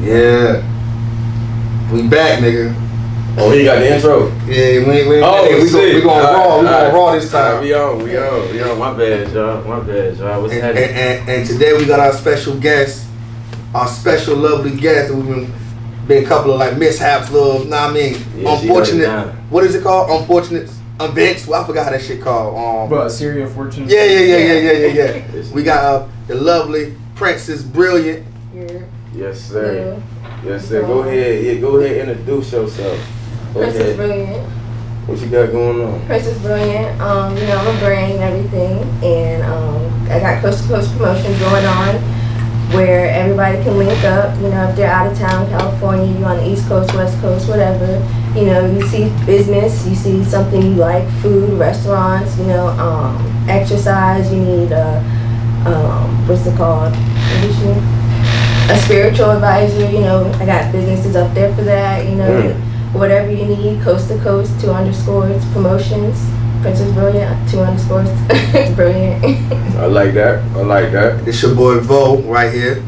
Yeah. We back, nigga. Oh, he got the intro. Yeah, we going raw. We going raw this time. We on. My bad, y'all. What's happening? And today we got our special guest, our special lovely guest. We've been a couple of like mishaps, little, nah, I mean, Yeah, unfortunate. What is it called? Unfortunate events. Well, I forgot how that shit called. But Syria Fortune. Yeah. We got the lovely Princess Brilliant. Yeah. Yes, sir. Yes, sir. Go ahead. Yeah, go ahead. Introduce yourself. Princess Brilliant. What you got going on? Princess Brilliant. I'm a brand and everything, and I got coast to coast promotions going on where everybody can link up. If they're out of town, California, you're on the East Coast, West Coast, whatever. You see business, you see something you like, food, restaurants. Exercise. You need what's it called? A spiritual advisor. I got businesses up there for that. Whatever you need, coast to coast, 2 underscores, promotions, Princess Brilliant, 2 underscores, brilliant. I like that. It's your boy Vo right here.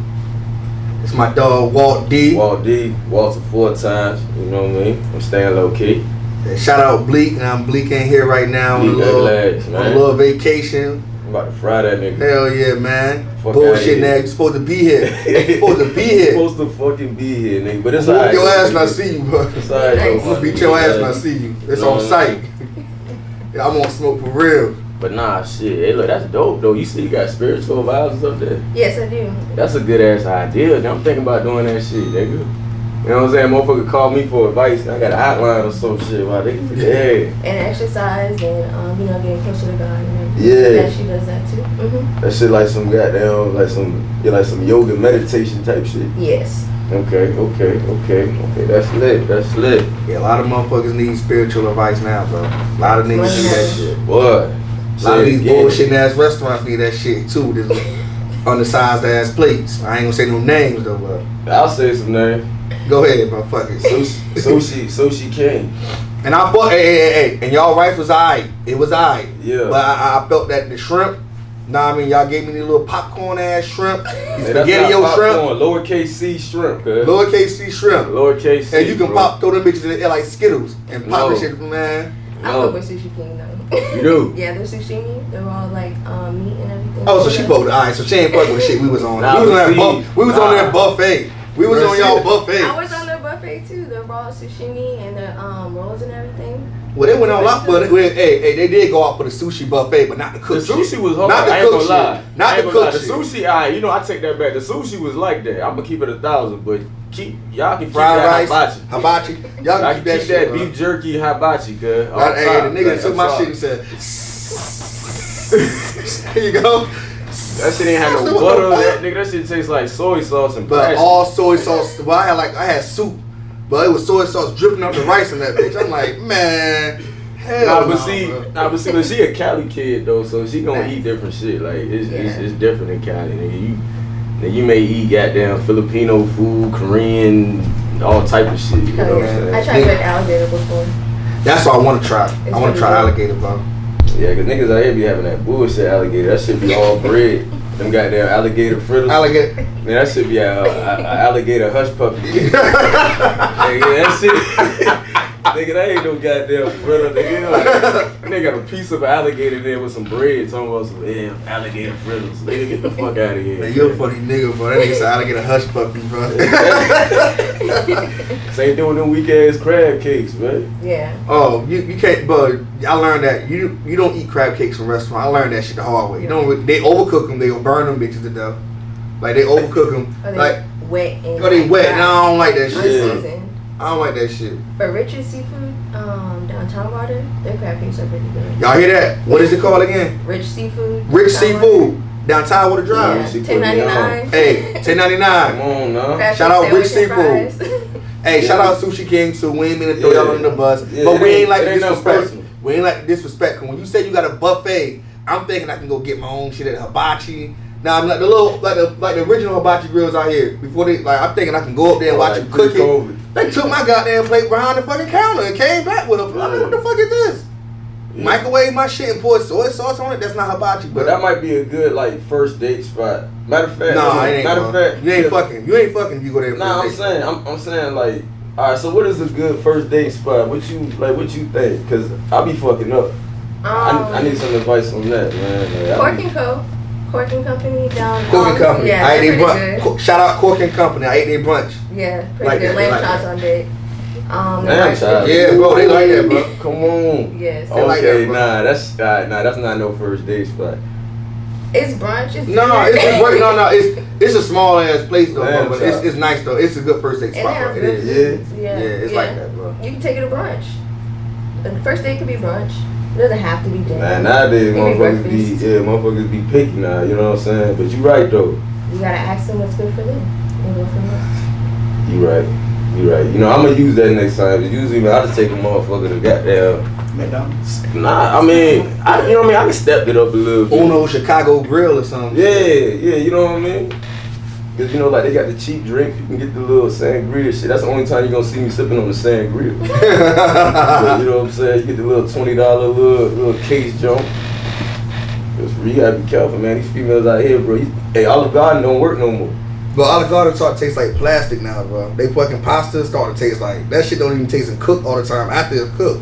It's my dog Walt D. Walt's 4 times. You know what I mean? I'm staying low key. And shout out Bleak. Bleak ain't here right now on a little vacation. I'm about to fry that nigga. Hell yeah, man. Fuck bullshit, now you supposed to be here. You supposed to be here. Supposed to fucking be here, nigga. But it's I'm alright. whoop your ass when I see you, bro. It's alright, I'm gonna beat your ass when I see you. It's on sight. Yeah, I'm on smoke for real. But nah, shit. Hey, look, that's dope, though. You see you got spiritual advisors up there? Yes, I do. That's a good-ass idea. I'm thinking about doing that shit, nigga. You know what I'm saying? Motherfucker call me for advice. I got an outline or some shit. While they And exercise and, getting closer to God and everything. Yeah. That she does that too. Mm-hmm. That shit like some goddamn, like some yoga meditation type shit. Yes. Okay. That's lit. Yeah, a lot of motherfuckers need spiritual advice now, bro. A lot of niggas need that shit. Boy. A lot of these bullshit ass restaurants need that shit too. This undersized ass plates. I ain't gonna say no names though, but I'll say some names. Go ahead, bro. Fuck it. Sushi King. And I bought, hey, and y'all rice was alright. It was alright. Yeah. But I felt that the shrimp, y'all gave me the little popcorn ass shrimp. These spaghetti-o shrimp. Lowercase C shrimp, cuz. Lowercase C shrimp. Lowercase C. And you can throw them bitches in the air like Skittles and pop this shit, man. I fuck with Sushi King though. You do? Yeah, they're sushi. They're all like meat and everything. Oh, so she fucked. Alright, so she ain't fucking with the shit we was on. Nah, we was on that buffet. We was on y'all buffet. I was on their buffet too. The raw sashimi and the rolls and everything. Well, they went on lot, but they did go out for the sushi buffet, but not the cook. The sushi was hard. Not the I ain't cook gonna lie. shit. Not the cook The shit. sushi, I take that back. The sushi was like that. I'm gonna keep it 1,000, but y'all can keep Fried that rice, hibachi. Y'all I can can keep that shit, beef jerky hibachi, cuz. Hey, the nigga took my shit and said, "Here you go." That shit ain't had no butter. That shit tastes like soy sauce and But plastic. all soy sauce. Well, I had soup, but it was soy sauce dripping off the rice in that bitch. I'm like, man, hell but see, she a Cali kid though, so she gonna eat different shit. Like it's different in Cali, nigga. You may eat goddamn Filipino food, Korean, all type of shit. You know what I'm saying? I tried red alligator before. That's what I want to try. I want to try alligator, bro. Yeah, cause niggas out here be having that bullshit alligator. That shit be all bread. Them goddamn alligator fritters. Alligator. Man, that shit be a alligator hush puppy. Nigga, that shit. Nigga, that ain't no goddamn fritter. Nigga got a piece of alligator there with some bread. Talking about some alligator fritters. Nigga, get the fuck out of here. Man, you a funny nigga, bro. That nigga said alligator hush puppy, bro. Same thing with them weak ass crab cakes, man. Yeah. Oh, you can't, but I learned that you don't eat crab cakes from restaurants. I learned that shit the hard way. You don't. They overcook them. They gonna burn them bitches to death. Like they overcook them. Like wet. They wet. And I don't like that shit. Unseasoned. I don't like that shit. But Rich's Seafood, downtown water, their crab cakes are pretty good. Y'all hear that? What is it called again? Rich Seafood. Rich Seafood. Downtown Water Drive. Yeah, $10.99. Hey, $10.99. Come on, now. Shout out Rich Seafood. Hey, shout out Sushi King too. We ain't mean to throw y'all under the bus, but we ain't like to disrespect. We ain't like to disrespect. When you say you got a buffet, I'm thinking I can go get my own shit at Hibachi. Now I'm like the little like the original hibachi grills out here. Before they I'm thinking I can go up there and watch them cook it. They took my goddamn plate behind the fucking counter and came back with a. I mean, what the fuck is this? Microwave my shit and pour soy sauce on it. That's not hibachi, but that might be a good like first date spot. Matter of fact, you ain't fucking. You ain't fucking if you go there. Nah, I'm saying like, all right. So what is a good first date spot? What you think? Cause I be fucking up. I need some advice on that, man. Like, Cork and Company down. Cork and Company. Yeah, I ate their brunch. Shout out Cork and Company. I ate their brunch. Yeah, pretty good. Lamb chops on deck. Lamb chops. Yeah, bro, they like that, bro. Come on. Yes. Okay, like that, that's not no first date spot. It's brunch. It's a small ass place though, Lamb bro, but it's nice though. It's a good first date spot, bro. It is. Yeah, it's like that, bro. You can take it to brunch. The first date could be brunch. It doesn't have to be dinner. Man, nowadays motherfuckers be picky now. You know what I'm saying? But you right though. You gotta ask them what's good for them and go from there. You right. You know, I'm gonna use that next time. Usually, I just take a motherfucker to goddamn McDonald's. Nah, I mean, you know what I mean? I can step it up a little bit. Uno Chicago Grill or something. Yeah, you know what I mean? Cause you know, like they got the cheap drinks, you can get the little sangria shit. That's the only time you gonna see me sipping on the sangria. But, you know what I'm saying? You get the little $20 little case jump. You gotta be careful, man. These females out here, bro. Hey, Olive Garden don't work no more. But Olive Garden start to taste like plastic now, bro. They fucking pasta start to taste like that shit. Don't even taste and cook all the time after it's cooked.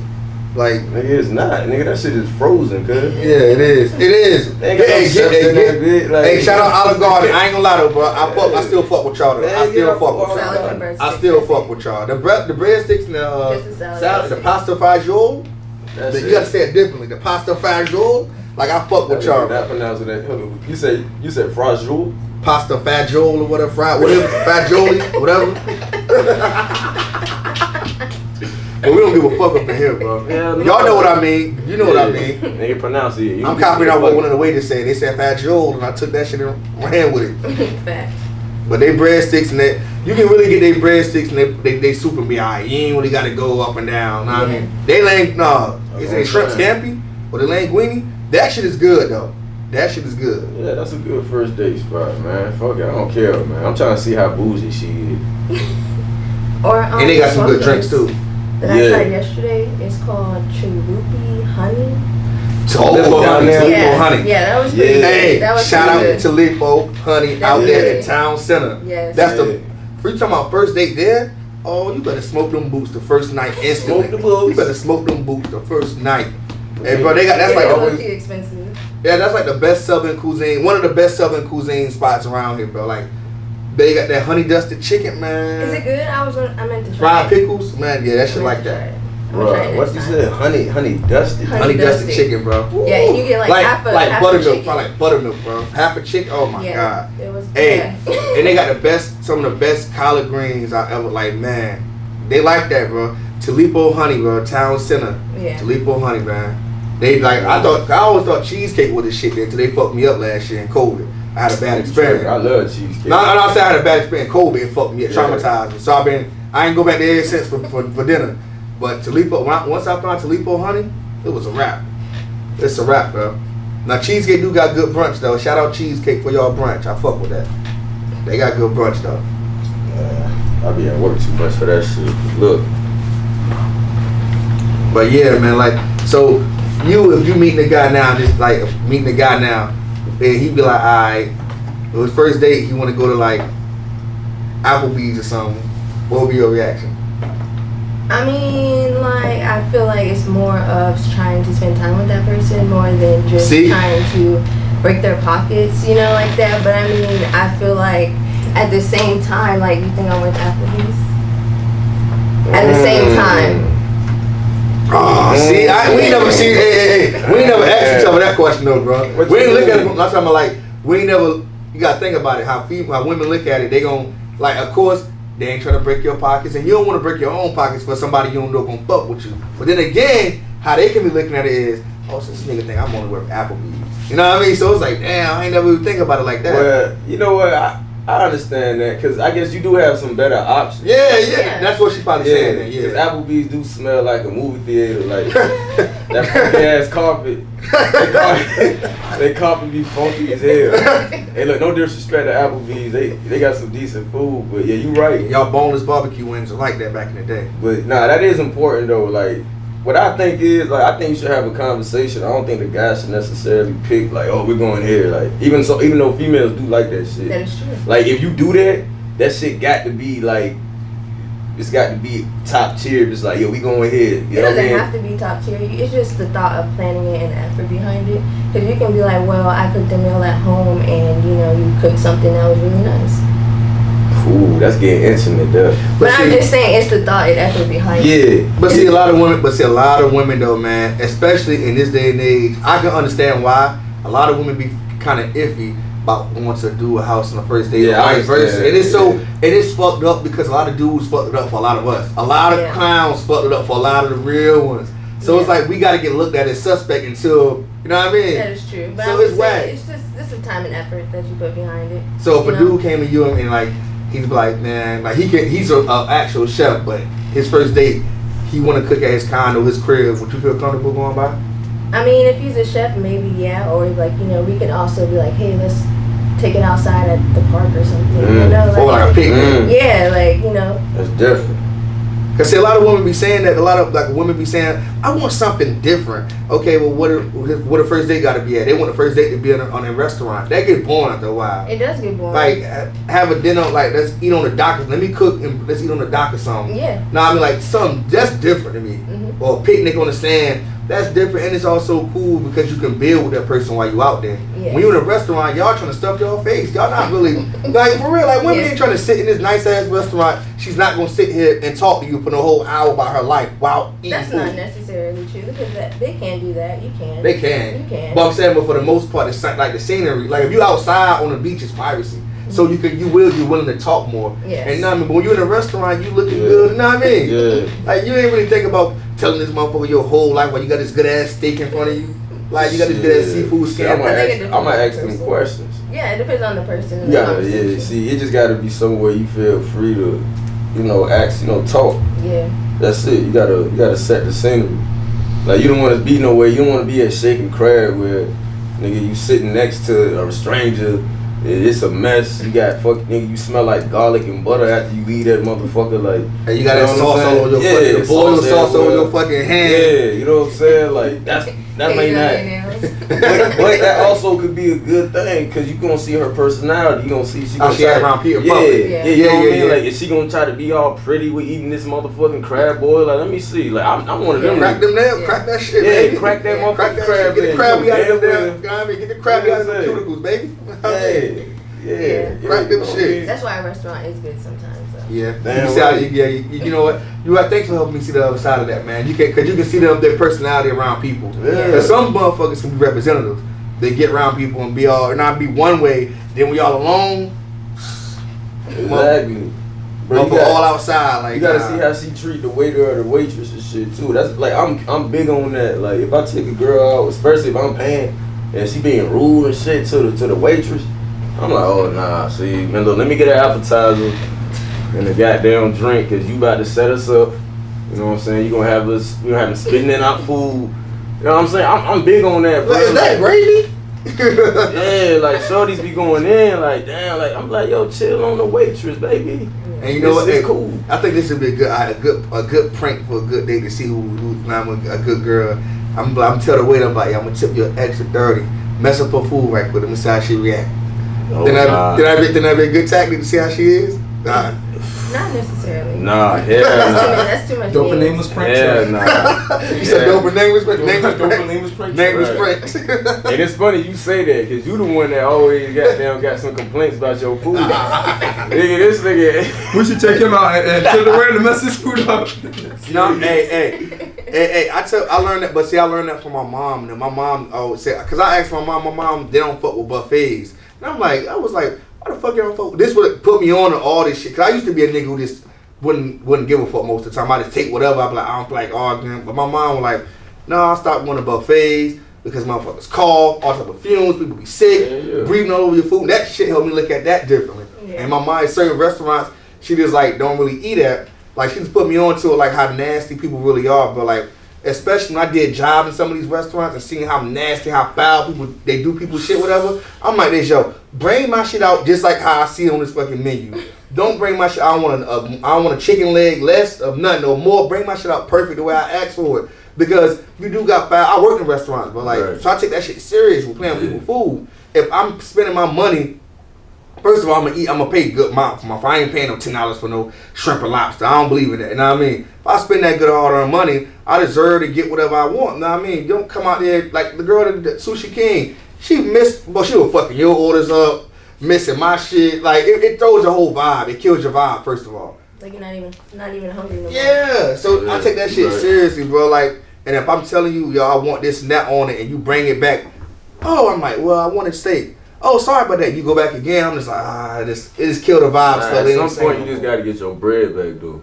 Like, nigga, it's not. Nigga, that shit is frozen, cuz. Yeah, it is. Hey, shout out Olive Garden. I ain't gonna lie though, bro. I still fuck with y'all though. I still fuck with y'all. The breadsticks and the salad, the pasta fagioli. You gotta say it differently. The pasta fagioli. Like, I fuck with y'all. Not pronouncing that. You said fagioli? Pasta fagioli or whatever, fagioli, whatever. But we don't give a fuck up in here, bro. Yeah, y'all know what I mean. You know what I mean. They pronounce it. I'm copying out what one of the waiters said. They said fagioli, and I took that shit and ran with it. Fact. But they breadsticks and that, you can really get their breadsticks and they super be alright. You ain't really got to go up and down. Know what I mean? They is it shrimp scampi or the linguine? That shit is good though. That shit is good. Yeah, that's a good first date spot, man. Fuck it, I don't care, man. I'm trying to see how bougie she is. And they got some good drinks too. That I tried yesterday. It's called Chalupi Honey. Talipo Honey. Yeah, that was pretty good. Hey, that was shout out to Talipo Honey out there in Town Center. Yes. That's the. If you talking about first date there, you better smoke them boots the first night instantly. You better smoke them boots the first night. Hey, bro, that's like always expensive. Yeah, that's like the best Southern cuisine. One of the best Southern cuisine spots around here, bro. Like. They got that honey dusted chicken, man. Is it good? I meant to try. Fried pickles, man. Yeah, that shit like that. Bro, what you said? Honey dusted. Honey dusted chicken, bro. Yeah, and you get like half buttermilk, probably like buttermilk, bro. Half a chicken. Oh my god. It was. Hey, and they got some of the best collard greens I ever like, man. They like that, bro. Talipo Honey, bro. Town Center. Yeah. Talipo Honey, man. They like. I always thought cheesecake was the shit there until they fucked me up last year in COVID. I had a bad experience. I love cheesecake. No, I said I had a bad experience. COVID, it fucked me, it traumatized me. So I ain't go back there since for dinner. But once I found Talipo Honey, it was a wrap. It's a wrap, bro. Now Cheesecake do got good brunch though. Shout out Cheesecake for y'all brunch. I fuck with that. They got good brunch though. I be at work too much for that shit. Look. But yeah, man, like, so if you meeting the guy now, and he be like, alright, it was first date, he want to go to like Applebee's or something. What would be your reaction? I mean, like, I feel like it's more of trying to spend time with that person more than just trying to break their pockets, you know, like that. But I mean, I feel like at the same time, like, you think I went to Applebee's? At the same time. Oh, see, we ain't never seen. We ain't never asked each other that question though, bro. We ain't look at it. Last time, like, we ain't never. You gotta think about it. How women look at it. They gon' like, of course, they ain't trying to break your pockets, and you don't want to break your own pockets for somebody you don't know gonna fuck with you. But then again, how they can be looking at it is, so this nigga think I'm only worth Applebee's. You know what I mean? So it's like, damn, I ain't never even think about it like that. Well, you know what? I understand that, because I guess you do have some better options. Yeah. That's what she probably saying then, because Applebee's do smell like a movie theater, like that funky ass carpet. They carpet be funky as hell. Hey, look, no disrespect to Applebee's, they got some decent food, but yeah, you right. Y'all boneless barbecue wings are like that back in the day. But nah, that is important though, like, what I think is, like, I think you should have a conversation. I don't think the guy should necessarily pick, like, oh, we're going here. Like, even though females do like that shit. That is true. Like, if you do that, that shit got to be, like, it's got to be top tier. It's like, yo, we going here. You it know what I doesn't mean? have to be top tier. It's just the thought of planning it and the effort behind it. Because you can be like, well, I cooked a meal at home and, you know, you cooked something that was really nice. Ooh, that's getting intimate there. But I'm just saying, it's the thought and effort behind it. Yeah. But see, a lot of women though, man, especially in this day and age, I can understand why a lot of women be kind of iffy about wanting to do a house on the first date, or vice versa. It is fucked up because a lot of dudes fucked it up for a lot of us. A lot of clowns fucked it up for a lot of the real ones. So it's like we got to get looked at as suspect until, you know what I mean? That is true. But so it's whack. It's the time and effort that you put behind it. So if a dude came to you and like, he's like, man, like he's an actual chef, but his first date, he want to cook at his condo, his crib. Would you feel comfortable going by? I mean, if he's a chef, maybe yeah. Or like, you know, we could also be like, hey, let's take it outside at the park or something. You know, like, or like a picnic. Yeah, like, you know. That's different. Cause see, a lot of women be saying that. A lot of like women be saying, "I want something different." Okay, well, what a first date got to be at? They want the first date to be on a restaurant. That get boring after a while. It does get boring. Like have a dinner, like let's eat on the dock. Let me cook and let's eat on the dock or something. Yeah. No, I mean like something that's different to me. Mm-hmm. Or a picnic on the sand. That's different, and it's also cool because you can build with that person while you out there. Yes. When you in a restaurant, y'all trying to stuff your face. Y'all not really like for real. Like women ain't trying to sit in this nice ass restaurant. She's not gonna sit here and talk to you for the whole hour about her life while eating That's food. not necessarily true because they can do that. You can. They can. You can. But I'm saying, but for the most part, it's like the scenery. Like if you outside on the beach, it's privacy. So you're willing to talk more. Yes. And you know what I mean? But when you're in a restaurant, you looking good. You know what I mean? Yeah. Like you ain't really think about telling this motherfucker your whole life while you got this good ass steak in front of you. Like you got this good ass seafood skin. I might ask them questions. Yeah, it depends on the person. And Yeah. See, it just got to be somewhere you feel free to, you know, ask, you know, talk. Yeah. That's it. You gotta set the scenery. Like you don't want to be nowhere. You don't want to be at Shake and Crab where, nigga, you sitting next to a stranger. It's a mess. You got nigga, you smell like garlic and butter after you eat that motherfucker. Like, and you got that sauce all over your fucking boiled sauce over your fucking hand. Yeah, you know what I'm saying? Like that may not. But that also could be a good thing because you gonna see her personality. You gonna see she gonna she around people. You know what I mean? Yeah. Like, is she gonna try to be all pretty with eating this motherfucking crab boil? Like, let me see. Like, I'm one of them. Crack them nails. Crack that shit. Yeah, baby. crack that motherfucking crab. Get the crabby out of them. You You know what I mean? Get the crabby out of them cuticles, baby. Yeah. Crack them shit. That's why a restaurant is good sometimes. So. Yeah. Damn You see how you know what? Thanks for helping me see the other side of that, man. Cause you can see their personality around people. Yeah. Cause some motherfuckers can be representatives. They get around people and not be one way. Then we all alone. Exactly. Bro, all outside. Like you gotta see how she treat the waiter or the waitress and shit too. That's like I'm big on that. Like if I take a girl out, especially if I'm paying and she being rude and shit to the waitress, I'm like, oh nah. See, man, look, let me get an appetizer and a goddamn drink, cause you about to set us up. You know what I'm saying? You gonna have us spitting in our food. You know what I'm saying? I'm big on that, bro. Is that gravy? Yeah, like shorties be going in, like damn, like I'm like, yo, chill on the waitress, baby. And you know what? It's cool. I think this would be a good prank for a good day to see who's not a good girl. I'm tell the waiter, I'm like, I'm gonna tip you an extra 30. Mess up her food right quick. Let me see how she react. Oh, Then I be a good tactic to see how she is. Nah. Not necessarily. Nah, yeah. That's too much. Dope nameless prank. Yeah, nah. You said dope nameless prank. Nameless prank. Nameless pranks. And it's funny you say that because you the one that always got some complaints about your food. Nigga, this nigga. We should take him out and tell the waiter to mess his food up. No, hey, I learned that, but see, I learned that from my mom. And my mom always said, because I asked my mom, they don't fuck with buffets. And I was like, why the fuck you don't fuck? This would put me on to all this shit. Cause I used to be a nigga who just wouldn't give a fuck most of the time. I just take whatever. I'm like, I don't like arguing. But my mom was like, no, I stopped going to buffets because motherfuckers cough, all type of fumes, people be sick, breathing all over your food. That shit helped me look at that differently. Yeah. And my mom, certain restaurants, she just like don't really eat at. Like she just put me on to it, like how nasty people really are. But like, especially when I did jobs in some of these restaurants and seeing how nasty, how foul they do people's shit, whatever. I'm like this, yo, bring my shit out just like how I see it on this fucking menu. Don't bring my shit. I don't want a chicken leg less of nothing or more. Bring my shit out perfect the way I asked for it. because you do got five. I work in restaurants, but like, Right. so I take that shit serious with playing with people's food. If I'm spending my money, first of all, I'm gonna pay good amount for my food. I ain't paying no $10 for no shrimp and lobster. I don't believe in that. You know what I mean? If I spend that good hard-earned money, I deserve to get whatever I want. You know what I mean? Don't come out there like the girl at the Sushi King. She missed, well, she was fucking your orders up, missing my shit. Like it throws your whole vibe. It kills your vibe, first of all. Like you're not even hungry no more. Yeah, so I take that shit seriously, bro. Like, and if I'm telling you, y'all want this and that on it, and you bring it back, oh, I'm like, well, I wanted steak. Oh, sorry about that. You go back again. I'm just like, it just killed the vibe. Nah, So at some point, you just gotta get your bread back, though.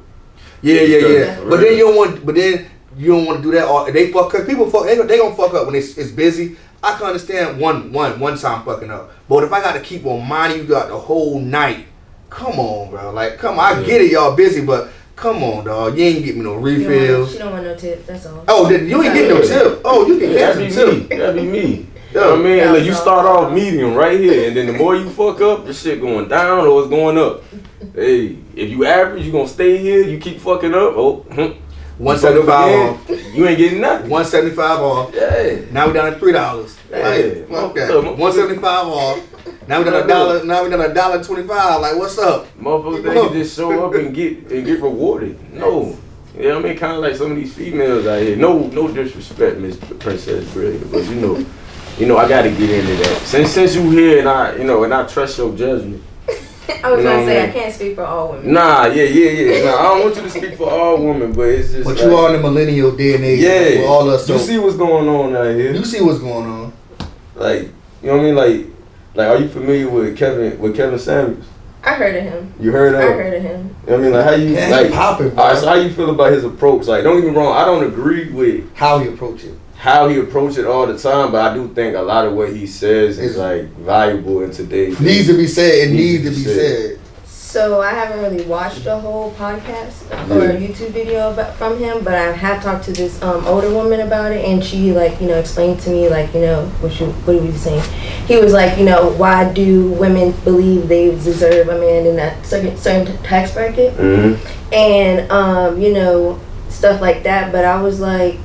Yeah. But then you don't want. But then you don't want to do that. Or they fuck. Cause people fuck. They gonna fuck up when it's busy. I can understand one time fucking up. But if I got to keep on minding you got the whole night, come on, bro. Like, come on. I get it, y'all busy, but come on, dog. You ain't get me no refills. She don't want no tip. That's all. Oh, you ain't getting no tip. Oh, you can get some tip. That'd be me. You know what I mean? Like, you start off medium right here, and then the more you fuck up, the shit going down or it's going up. Hey, if you average, you gonna stay here. You keep fucking up. Oh, 175 off. You ain't getting nothing. 175 off. Yeah. Now we down to $3. Yeah. Like, fuck that. 175 off. Now we done $1. Now we done $1.25. Like, what's up? Motherfuckers, they can just show up and get rewarded. No. You know what I mean? Kind of like some of these females out here. No disrespect, Miss Princess Brilliant, but you know, I gotta get into that. Since you here and I trust your judgment. I was gonna say I can't speak for all women. Nah, yeah. Nah, I don't want you to speak for all women, but it's just. But like, you are in the millennial DNA. Yeah. With all us. You see what's going on out here. You see what's going on. Like, you know what I mean? Like, are you familiar with Kevin Samuels? I heard of him. You heard of him? I heard of him. You know what I mean? Like, how you he popping, bro. All right, so how you feel about his approach? Like, don't get me wrong, I don't agree with how he approach it. How he approach it all the time, but I do think a lot of what he says is like valuable in today's. Needs to be said. It needs to be said. So I haven't really watched a whole podcast or a YouTube video from him, but I have talked to this older woman about it, and she explained to me what he was saying. He was like, why do women believe they deserve a man in that certain tax bracket, and stuff like that. But I was like,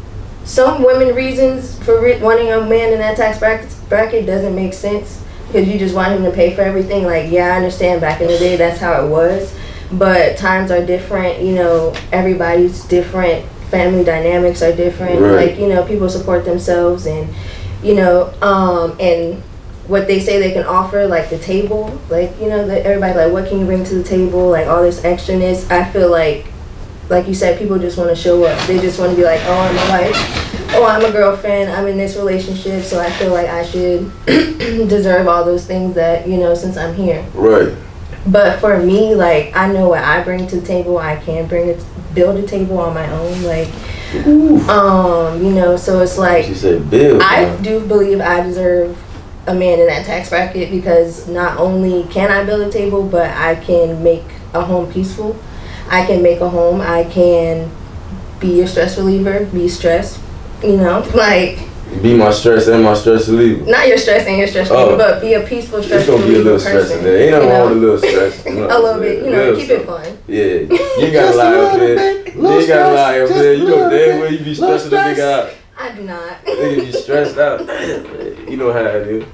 some women reasons for wanting a man in that tax bracket doesn't make sense. Because you just want him to pay for everything. Like, yeah, I understand back in the day that's how it was. But times are different, everybody's different. Family dynamics are different. Right. Like, people support themselves and, and what they say they can offer, like the table. Like, everybody, like, what can you bring to the table? Like, all this extraness. I feel like you said, people just want to show up. They just want to be like, oh, I'm a wife. Oh, I'm a girlfriend, I'm in this relationship, so I feel like I should deserve all those things that, since I'm here. Right. But for me, like, I know what I bring to the table. I can build a table on my own, like, so it's like, she said build. I do believe I deserve a man in that tax bracket because not only can I build a table, but I can make a home peaceful. I can make a home. I can be your stress reliever, be stressed. Like, be my stress and my stress reliever. Not your stress and your stress reliever, but be a peaceful stress reliever. It's gonna be a little stress in there. Ain't nothing wrong with a little stress. A little bit, keep it fun. Yeah, you gotta lie up there. You ain't gotta lie up there. You know damn well you be stressing the nigga out. I do not. Nigga be stressed out. You know how it is.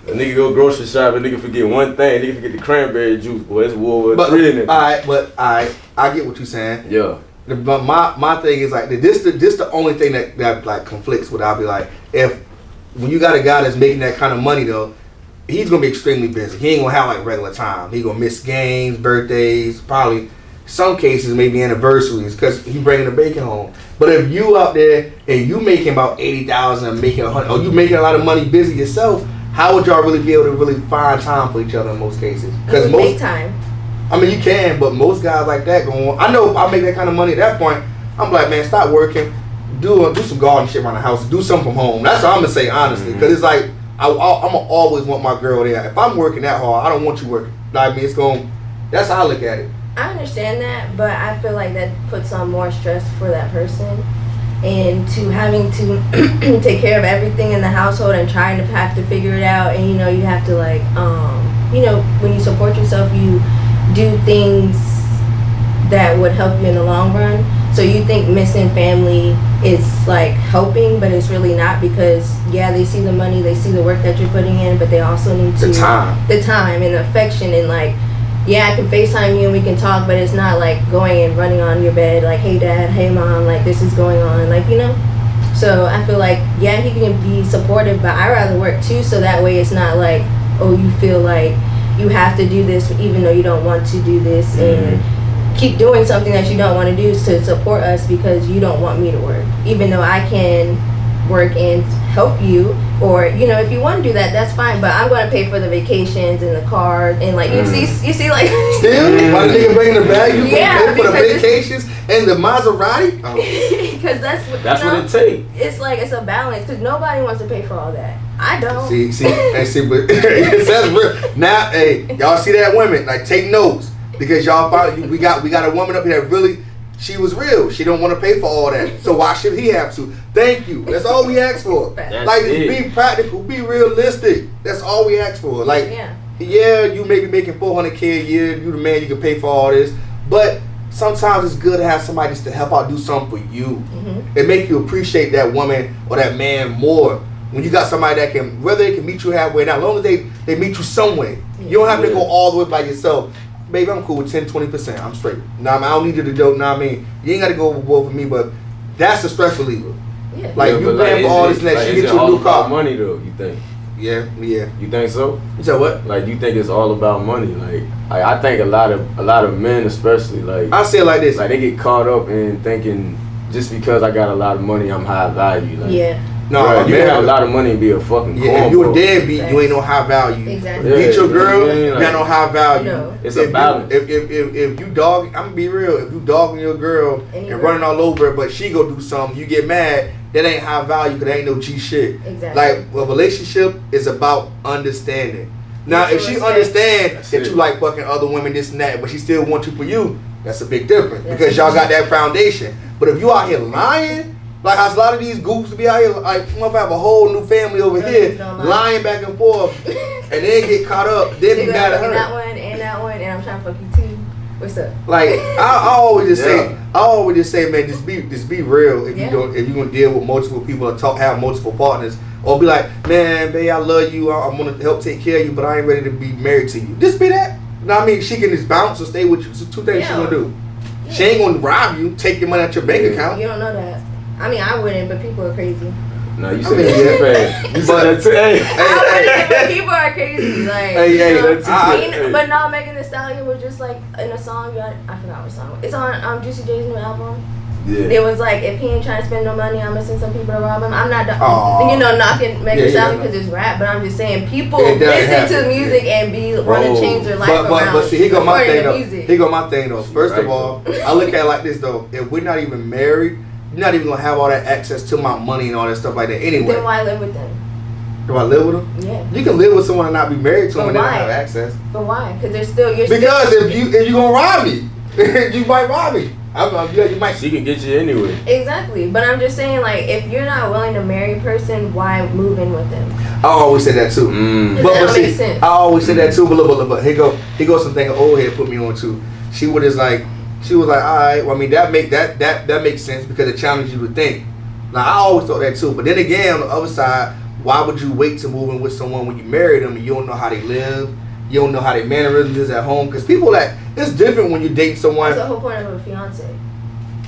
A nigga go grocery shop, a nigga forget one thing. A nigga forget the cranberry juice. Boy, it's World War III in it. I get what you're saying. Yeah. But my thing is like this the only thing that like conflicts with. I'll be like, when you got a guy that's making that kind of money though, he's gonna be extremely busy. He ain't gonna have like regular time. He gonna miss games, birthdays, probably some cases maybe anniversaries because he bringing the bacon home. But if you out there and you making about 80,000 and making 100, or you making a lot of money busy yourself, how would y'all really be able to really find time for each other in most cases? Because make time. I mean, you can, but most guys like that go on. I know if I make that kind of money at that point, I'm like, man, stop working, do some garden shit around the house, do something from home. That's what I'm gonna say honestly, because it's like I'm gonna always want my girl there. If I'm working that hard, I don't want you working. I mean, that's how I look at it. I understand that, but I feel like that puts on more stress for that person, and to having to take care of everything in the household and trying to have to figure it out, and you have to like when you support yourself, you do things that would help you in the long run. So So you think missing family is like helping, but it's really not, because yeah, they see the money, they see the work that you're putting in, but they also need the time and the affection, and like, yeah, I can FaceTime you and we can talk, but it's not like going and running on your bed like, hey dad, hey mom, like this is going on, like, you know. So I feel like, yeah, he can be supportive, but I rather work too, so that way it's not like, oh, you feel like you have to do this even though you don't want to do this, and keep doing something that you don't want to do to support us because you don't want me to work, even though I can work and help you, or you know, if you want to do that, that's fine, but I'm going to pay for the vacations and the car, and like you see like still my nigga bringing the bag, you pay for the vacations and the Maserati, because that's what it takes. It's like, it's a balance, because nobody wants to pay for all that. I don't. See, but that's real. Now, hey, y'all see that, women, like, take notes, because y'all found, we got a woman up here that really, she was real. She don't want to pay for all that. So why should he have to? Thank you. That's all we ask for. Like, just be practical, be realistic. That's all we ask for. Like, yeah, you may be making $400K a year. You the man, you can pay for all this. But sometimes it's good to have somebody just to help out, do something for you. It make you appreciate that woman or that man more. When you got somebody that can, whether they can meet you halfway, now as long as they meet you somewhere. You don't have to go all the way by yourself. Baby, I'm cool with 10-20%. I'm straight. Nah, I don't need you to do. Nah, I mean, you ain't got to go overboard for me, but that's a stress reliever. Yeah. Like, you paying for all this and that. She get you a new car. Money though, you think? Yeah. You think so? You said what? Like, you think it's all about money? Like I think a lot of men, especially, like, I say it like this. Like, they get caught up in thinking just because I got a lot of money, I'm high value. Like, yeah. No, bro, you have a lot of money and be a fucking if you a deadbeat, you ain't no high value. Exactly. Beat your girl, you got no high value. No. It's a balance. If you dog, I'm gonna be real. If you dogging your girl and running all over her, but she go do something, you get mad. That ain't high value, because that ain't no G shit. Exactly. Like, a relationship is about understanding. Now, if she understands that you like fucking other women, this and that, but she still wants you for you, that's a big difference, because y'all got that foundation. But if you out here lying, like how a lot of these goofs be out here, like, I'm gonna have a whole new family over here, lying back and forth, and then get caught up, then be mad at her. That one, and I'm trying to fuck you too. What's up? Like, I always just say, man, just be real. If you're gonna deal with multiple people or have multiple partners, or be like, man, babe, I love you, I'm gonna help take care of you, but I ain't ready to be married to you. Just be that. You know what I mean? She can just bounce or stay with you. So two things she gonna do. Yeah. She ain't gonna rob you, take your money out your bank account. You don't know that. I mean, I wouldn't, but people are crazy. No, you said that fast. You said that too. Hey, people are crazy. Like, but no, Megan Thee Stallion was just like in a song. I forgot what song. It's on Juicy J's new album. Yeah. It was like, if he ain't trying to spend no money, I'm gonna send some people to rob him. I'm not, knocking Megan Thee Stallion because it's rap, but I'm just saying people listen to music and want to change their life around. But see, here go my thing though. First of all, I look at it like this though. If we're not even married, you're not even gonna have all that access to my money and all that stuff like that anyway. Then why live with them? Do I live with them? Yeah. You can live with someone and not be married to them and they don't have access. But why? Because they're still if you gonna rob me, you might rob me. You might. She can get you anyway. Exactly, but I'm just saying, like, if you're not willing to marry a person, why move in with them? I always said that too. That makes sense. I always said that too. But look, here goes something old head put me on too. She was like, all right. Well, I mean, that makes sense because it challenges you to think. Now, I always thought that too. But then again, on the other side, why would you wait to move in with someone when you marry them and you don't know how they live? You don't know how their mannerisms is at home? Because people it's different when you date someone. That's the whole point of a fiance.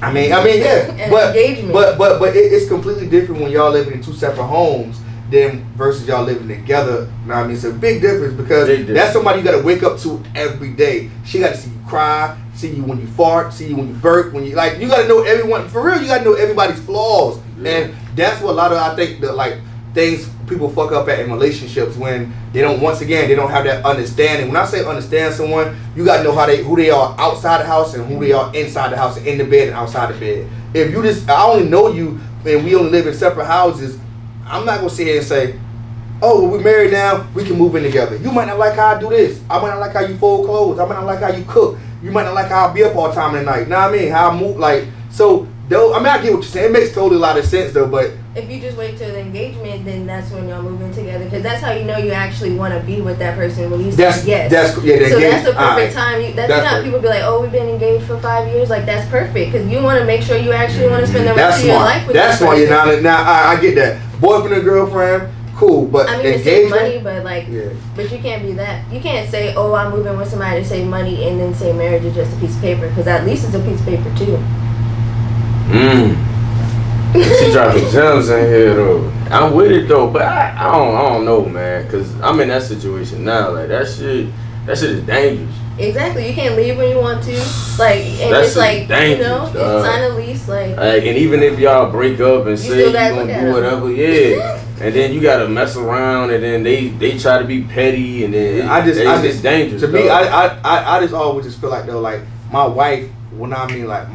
I mean, yeah. But engagement. But it's completely different when y'all living in two separate homes than versus y'all living together. You know what I mean? It's a big difference because that's somebody you got to wake up to every day. She got to see you cry, see you when you fart, see you when you burp, you got to know everyone. For real, you got to know everybody's flaws. Yeah. And that's what a lot of, I think, things people fuck up at in relationships when they don't have that understanding. When I say understand someone, you gotta know who they are outside the house and who they are inside the house and in the bed and outside the bed. If you I only know you and we only live in separate houses, I'm not gonna sit here and say, oh, we're married now, we can move in together. You might not like how I do this. I might not like how you fold clothes. I might not like how you cook. You might not like how I be up all time of the night. Know what I mean? How I move, so though, I mean, I get what you're saying. It makes totally a lot of sense though, but if you just wait till the engagement, then that's when y'all move in together. Because that's how you know you actually want to be with that person when you say yes. So that's the perfect time. That's how people be like, oh, we've been engaged for 5 years. Like, that's perfect. Because you want to make sure you actually want to spend the rest of your life with that person. That's why you're not. Now, I get that. Boyfriend and girlfriend, cool. But I mean, it's save money, but like, but you can't be that. You can't say, oh, I'm moving with somebody to save money and then say marriage is just a piece of paper. Because at least it's a piece of paper, too. She dropping gems in here though. I'm with it though, but I don't know, man, cause I'm in that situation now. Like that shit is dangerous. Exactly, you can't leave when you want to. Like, and it's like dangerous, sign a lease, like. And even if y'all break up and say you gonna do whatever, and then you gotta mess around, and then they try to be petty, and then it's just dangerous. To me, I just always just feel like though, like my wife. When I mean like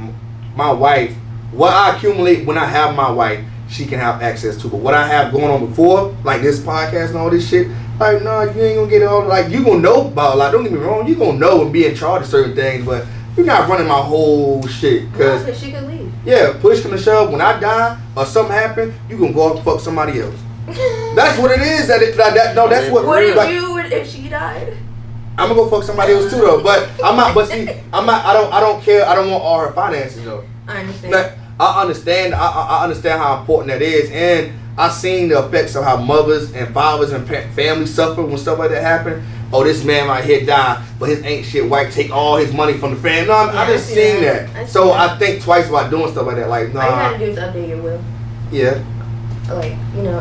my wife. What I accumulate when I have my wife, she can have access to. But what I have going on before, like this podcast and all this shit, like, no, you ain't gonna get it all. Like, you gonna know about, like, don't get me wrong, you gonna know and be in charge of certain things, but you're not running my whole shit. Cause she could leave. Yeah, push come to shove. When I die or something happen, you gonna go out and fuck somebody else. That's what it is. That's what. What did you if she died? I'm gonna go fuck somebody else too though. But I'm not. But see, I'm not. I don't care. I don't want all her finances though. I understand. Like, I understand. I understand how important that is, and I've seen the effects of how mothers and fathers and families suffer when stuff like that happen. Oh, this man right here died, but his ain't shit wife take all his money from the family. No, I just seen that. So I think twice about doing stuff like that. Like, nah. All you gotta do is update your will. Yeah. Like,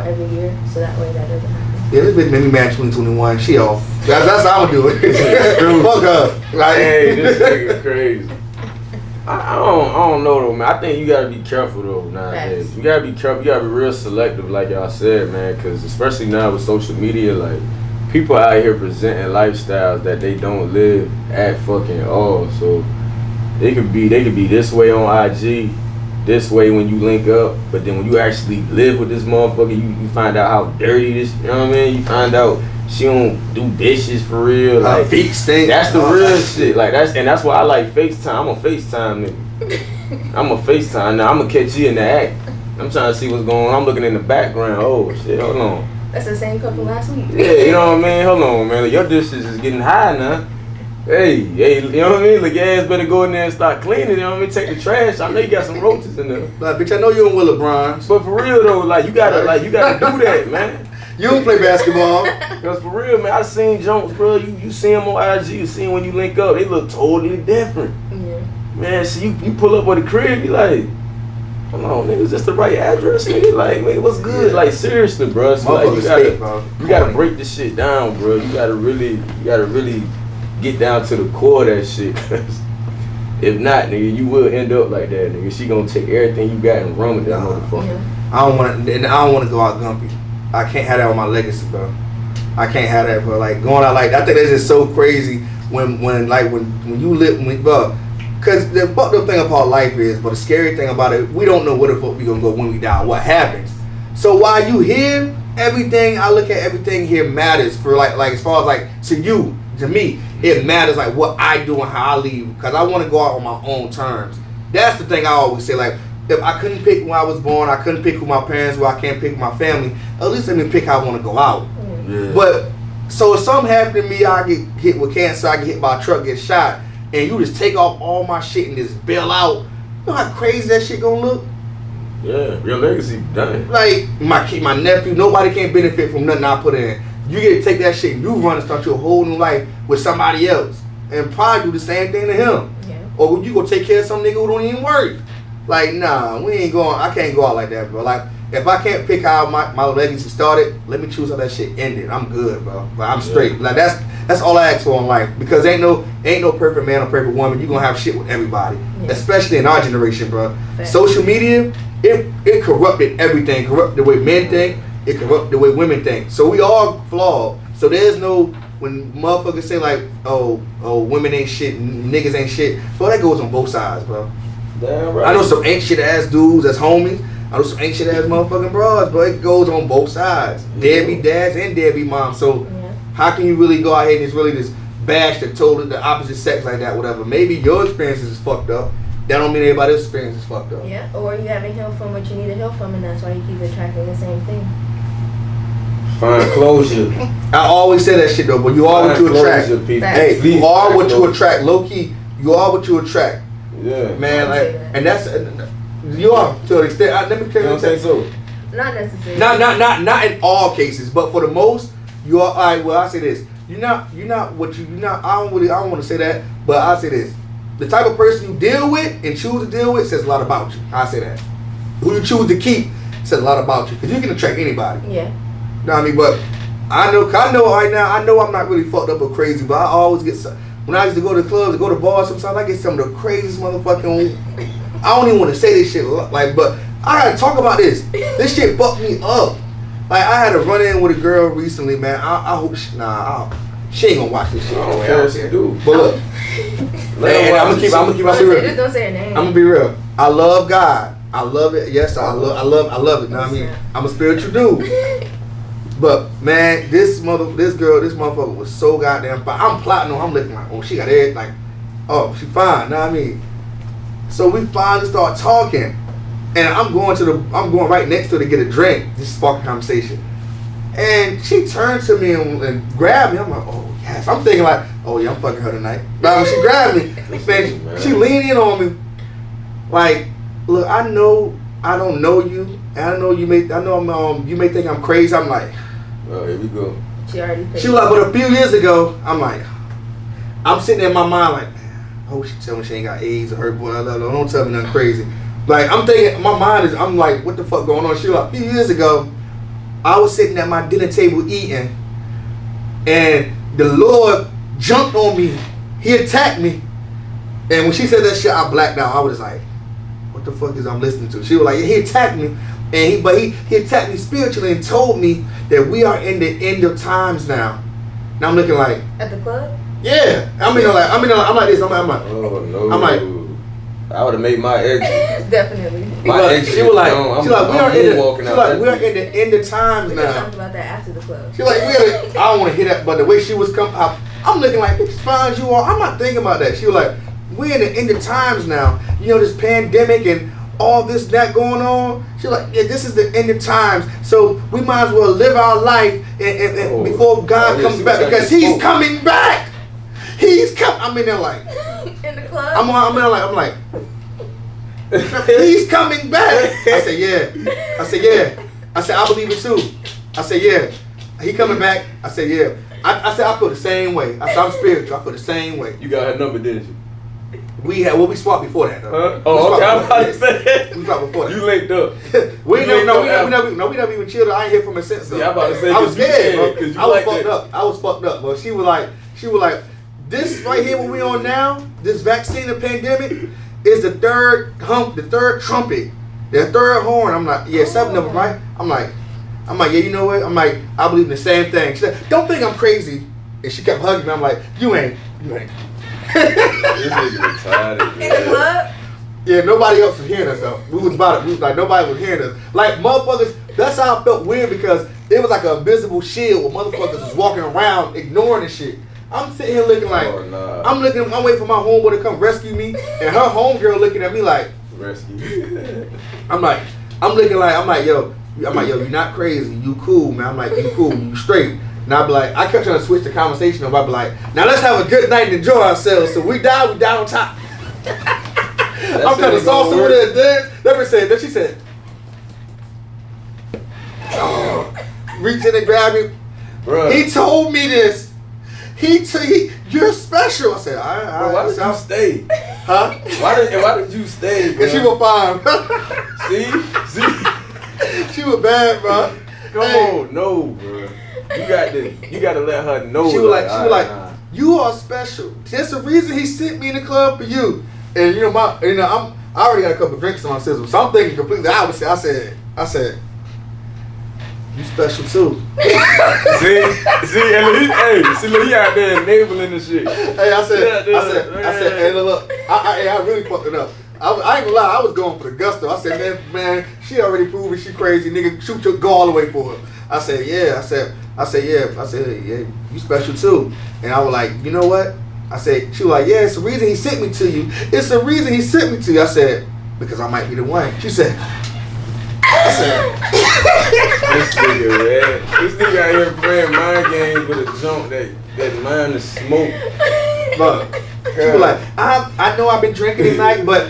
every year, so that way that doesn't happen. Yeah, this bitch made me mad 2021. She off. That's how I would do it. Fuck her. Like, hey, this nigga crazy. I don't know though, man. I think you gotta be careful though nowadays. You gotta be careful. You gotta be real selective, like y'all said, man. Because especially now with social media, like people out here presenting lifestyles that they don't live at fucking all. So they could be this way on IG, this way when you link up, but then when you actually live with this motherfucker, you find out how dirty this. You know what I mean? You find out she don't do dishes for real. Like feet stink. That's the real shit. Like that's why I like FaceTime. I'm a FaceTime nigga. I'm a FaceTime. Now I'm gonna catch you in the act. I'm trying to see what's going on. I'm looking in the background. Oh shit, hold on. That's the same couple last week. Yeah, you know what I mean? Hold on, man. Like, your dishes is getting high now. Hey, you know what I mean? Like your ass better go in there and start cleaning. You know what I mean? Take the trash. I know you got some roaches in there. Like, bitch, I know you in Willa Bronze. But for real though, like you gotta do that, man. You don't play basketball. Cause for real, man, I seen Jones, bro. You see him on IG, you see him when you link up, they look totally different. Yeah. Man, see you pull up on the crib, you like, hold on, nigga, is this the right address, nigga? Like, nigga, what's good? Like, seriously, bro. So, like, you gotta break this shit down, bro. You gotta really get down to the core of that shit. Cause if not, nigga, you will end up like that, nigga. She gonna take everything you got and run with that motherfucker. Yeah. I don't wanna go out gumpy. I can't have that on my legacy, bro. I can't have that, bro. Like going out like I think that's just so crazy when you live, bro. Cause the fucked up thing about life is, but the scary thing about it, we don't know where the fuck we gonna go when we die. What happens? So while you here, everything I look at, everything here matters for like as far as like to me, it matters like what I do and how I leave. Cause I want to go out on my own terms. That's the thing I always say. Like, if I couldn't pick when I was born, I couldn't pick who my parents were, I can't pick my family, at least let me pick how I want to go out. Yeah. But, so if something happened to me, I get hit with cancer, I get hit by a truck, get shot, and you just take off all my shit and just bail out, you know how crazy that shit gonna look? Yeah, your legacy done. Like, my nephew, nobody can benefit from nothing I put in. You get to take that shit and you run and start your whole new life with somebody else. And probably do the same thing to him. Yeah. Or you go take care of some nigga who don't even work. Like, nah, we ain't going, I can't go out like that, bro. Like, if I can't pick how my legacy started, let me choose how that shit ended. I'm good, bro. Like, I'm straight. Like, that's all I ask for in life. Because ain't no perfect man or perfect woman. You gonna have shit with everybody. Yeah. Especially in our generation, bro. Fair. Social media, it corrupted everything. Corrupted the way men think. It corrupted the way women think. So we all flawed. So there's no, when motherfuckers say like, oh, women ain't shit, niggas ain't shit. Bro, that goes on both sides, bro. Damn right. I know some ain't shit ass dudes that's homies. I know some ain't shit ass motherfucking broads, but it goes on both sides. Yeah. Deadbeat dads and deadbeat moms. So how can you really go out here and just really just bash the opposite sex like that, whatever? Maybe your experiences is fucked up. that don't mean everybody else's experience is fucked up. Yeah, or you haven't healed from what you need to heal from, and that's why you keep attracting the same thing. Find closure. I always say that shit though, but you are what you attract. Hey, you are what you attract. Low key, you are what you attract. Yeah, man. Like, and that's you are to an extent. Let me tell you what I'm saying. So, not necessarily. Not in all cases, but for the most, you are. All right, well, I say this. You're not what you. You're not. I don't want to say that, but I say this. The type of person you deal with and choose to deal with says a lot about you. I say that. Who you choose to keep says a lot about you, because you can attract anybody. Yeah. You know what I mean? But I know right now, I know I'm not really fucked up or crazy, but I always get some. When I used to go to clubs, go to bars, sometimes I get some of the craziest motherfucking. I don't even want to say this shit, like, but I gotta talk about this. This shit fucked me up. Like, I had a run in with a girl recently, man. I hope she ain't gonna watch this shit. I don't care what she do. But look, and I'm gonna keep real. Just don't say her name. I'm gonna be real. I love God. I love it. Yes, I love it. You know what I mean? I'm a spiritual dude. But man, this motherfucker was so goddamn fine. I'm plotting on. I'm looking like, oh, she got it. Like, oh, she fine. Know what I mean? So we finally start talking, and I'm going right next to her to get a drink. Just spark a conversation, and she turned to me and grabbed me. I'm like, oh yes. I'm thinking like, oh yeah, I'm fucking her tonight. But when she grabbed me, man, she leaned in on me, like, look, I know I don't know you, and I know you may think I'm crazy. I'm like. Oh, here we go. She was like, but a few years ago, I'm sitting there in my mind like, man, I hope she tell me she ain't got AIDS or her boy. Don't tell me nothing crazy. Like, I'm thinking, my mind is, I'm like, what the fuck going on? She was like, a few years ago, I was sitting at my dinner table eating, and the Lord jumped on me. He attacked me. And when she said that shit, I blacked out. I was like, what the fuck is I'm listening to? She was like, he attacked me. And he attacked me spiritually and told me that we are in the end of times now. Now I'm looking like at the club. Yeah, I'm like this. I'm like, oh no. I'm like, I would have made my exit. Definitely. My exit. She was like, we are in the end of times now. We talked about that after the club. She like, I don't want to hear that, but the way she was coming, I'm looking like, bitch, as fine as you are. I'm not thinking about that. She was like, we're in the end of times now. You know, this pandemic and all this, that going on. She's like, yeah, this is the end of times. So we might as well live our life and before God comes back, because he's coming back. I'm in there like. In the club? I'm like, he's coming back. I said, yeah. I said, I believe it too. I said, yeah. He coming back. I said, yeah. I said, I feel the same way. I said, I'm spiritual. I feel the same way. You got her number, didn't you? We swapped before that though. Huh? Oh, okay. I'm about to say. We swapped before that. You linked up. we never even chilled. I ain't hear from her since. Yeah, I'm about to say. I was scared, bro. I was like fucked up. I was fucked up. But she was like, this right here, what we on now, this vaccine, the pandemic, is the third trumpet, the third horn. I'm like, yeah, 7 of them, right? I'm like, yeah, you know what? I'm like, I believe in the same thing. She said, don't think I'm crazy. And she kept hugging me. I'm like, you ain't. This nigga retarded. In the club? Yeah, nobody else was hearing us though. We was like nobody was hearing us. Like motherfuckers, that's how I felt weird, because it was like an invisible shield where motherfuckers was walking around ignoring the shit. I'm sitting here looking like, I'm waiting for my homeboy to come rescue me, and her homegirl looking at me like, rescue. I'm like, yo, you're not crazy, you cool, man. I'm like, you cool, you straight. And I'd be like, I kept trying to switch the conversation up. I'd be like, now let's have a good night and enjoy ourselves. So we down on top. I'm trying to salsa with her and dance. Then she said, reach in and grab me. Bruh. He told me this. You're special. I said, Bro, why did you stay? Huh? Why did you stay, bro? Because she was fine. See? She was bad, bro. Come on, no, bro. You got to let her know. She was like, you are special. There's a reason he sent me in the club for you. And I already got a couple drinks on my system, so I'm thinking completely opposite. I said, you special too. see, look, he out there enabling the shit. Hey, I said, hey, look, I really fucked it up. I ain't gonna lie, I was going for the gusto. I said, man, she already proven she crazy, nigga. Go all the way for her. I said, yeah. I said, yeah, you special too. And I was like, you know what? I said, she was like, yeah, it's the reason he sent me to you. It's the reason he sent me to you. I said, because I might be the one. She said, This nigga, man. This nigga out here playing mind games with a junk that mind is smoke. Look, she was like, I know I've been drinking tonight, but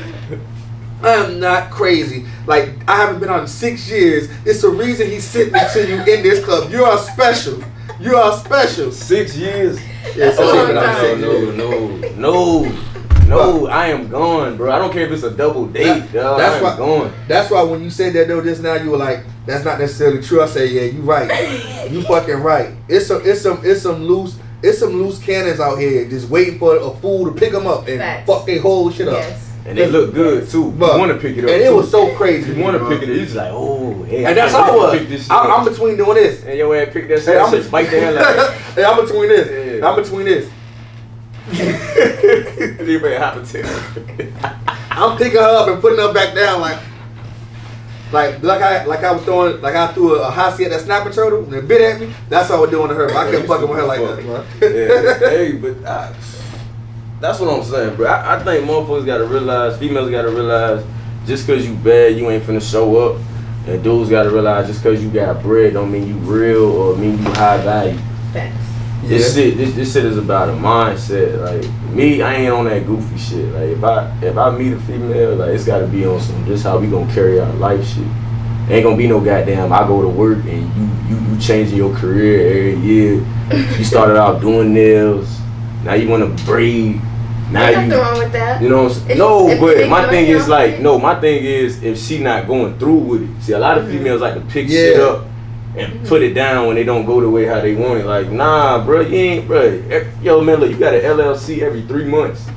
I'm not crazy. Like, I haven't been on in 6 years. It's the reason he sent me to you in this club. You are special. You are special. 6 years? Yes, No, I am gone, bro. I don't care if it's a double date, dog. That's I am gone. That's why when you said that though just now, you were like, that's not necessarily true. I say, yeah, you right. You fucking right. It's some loose cannons out here just waiting for a fool to pick them up and fuck their whole shit up. Yes. And they look good too. You want to pick it up. And it was so crazy. You want to pick it up. You just like, oh, hey. And that's how I was. I'm between doing this. And your ass pick that shit up. Bite the hell out. Hey, I'm between this. Yeah. I'm between this. You better hop and tell. I'm picking her up and putting her back down like I threw a hot at that snapper turtle and it bit at me. That's how I was doing to her. But I kept fucking with her like that. Yeah. Hey, but that's what I'm saying, bro. I think motherfuckers gotta realize, females gotta realize, just cause you bad, you ain't finna show up. And dudes gotta realize, just cause you got bread don't mean you real or mean you high value. Facts. This shit is about a mindset. Like me, I ain't on that goofy shit. Like if I meet a female, like it's gotta be on some just how we gonna carry our life shit. Ain't gonna be no goddamn I go to work and you changing your career every year. You started out doing nails, now you wanna braid. Now There's nothing wrong with that. You know what I'm saying? No, but my thing is like, my thing is if she not going through with it. See, a lot of females like to pick shit up and put it down when they don't go the way how they want it. Like, nah, bro, you ain't, bro. Yo, man, look, you got an LLC every 3 months.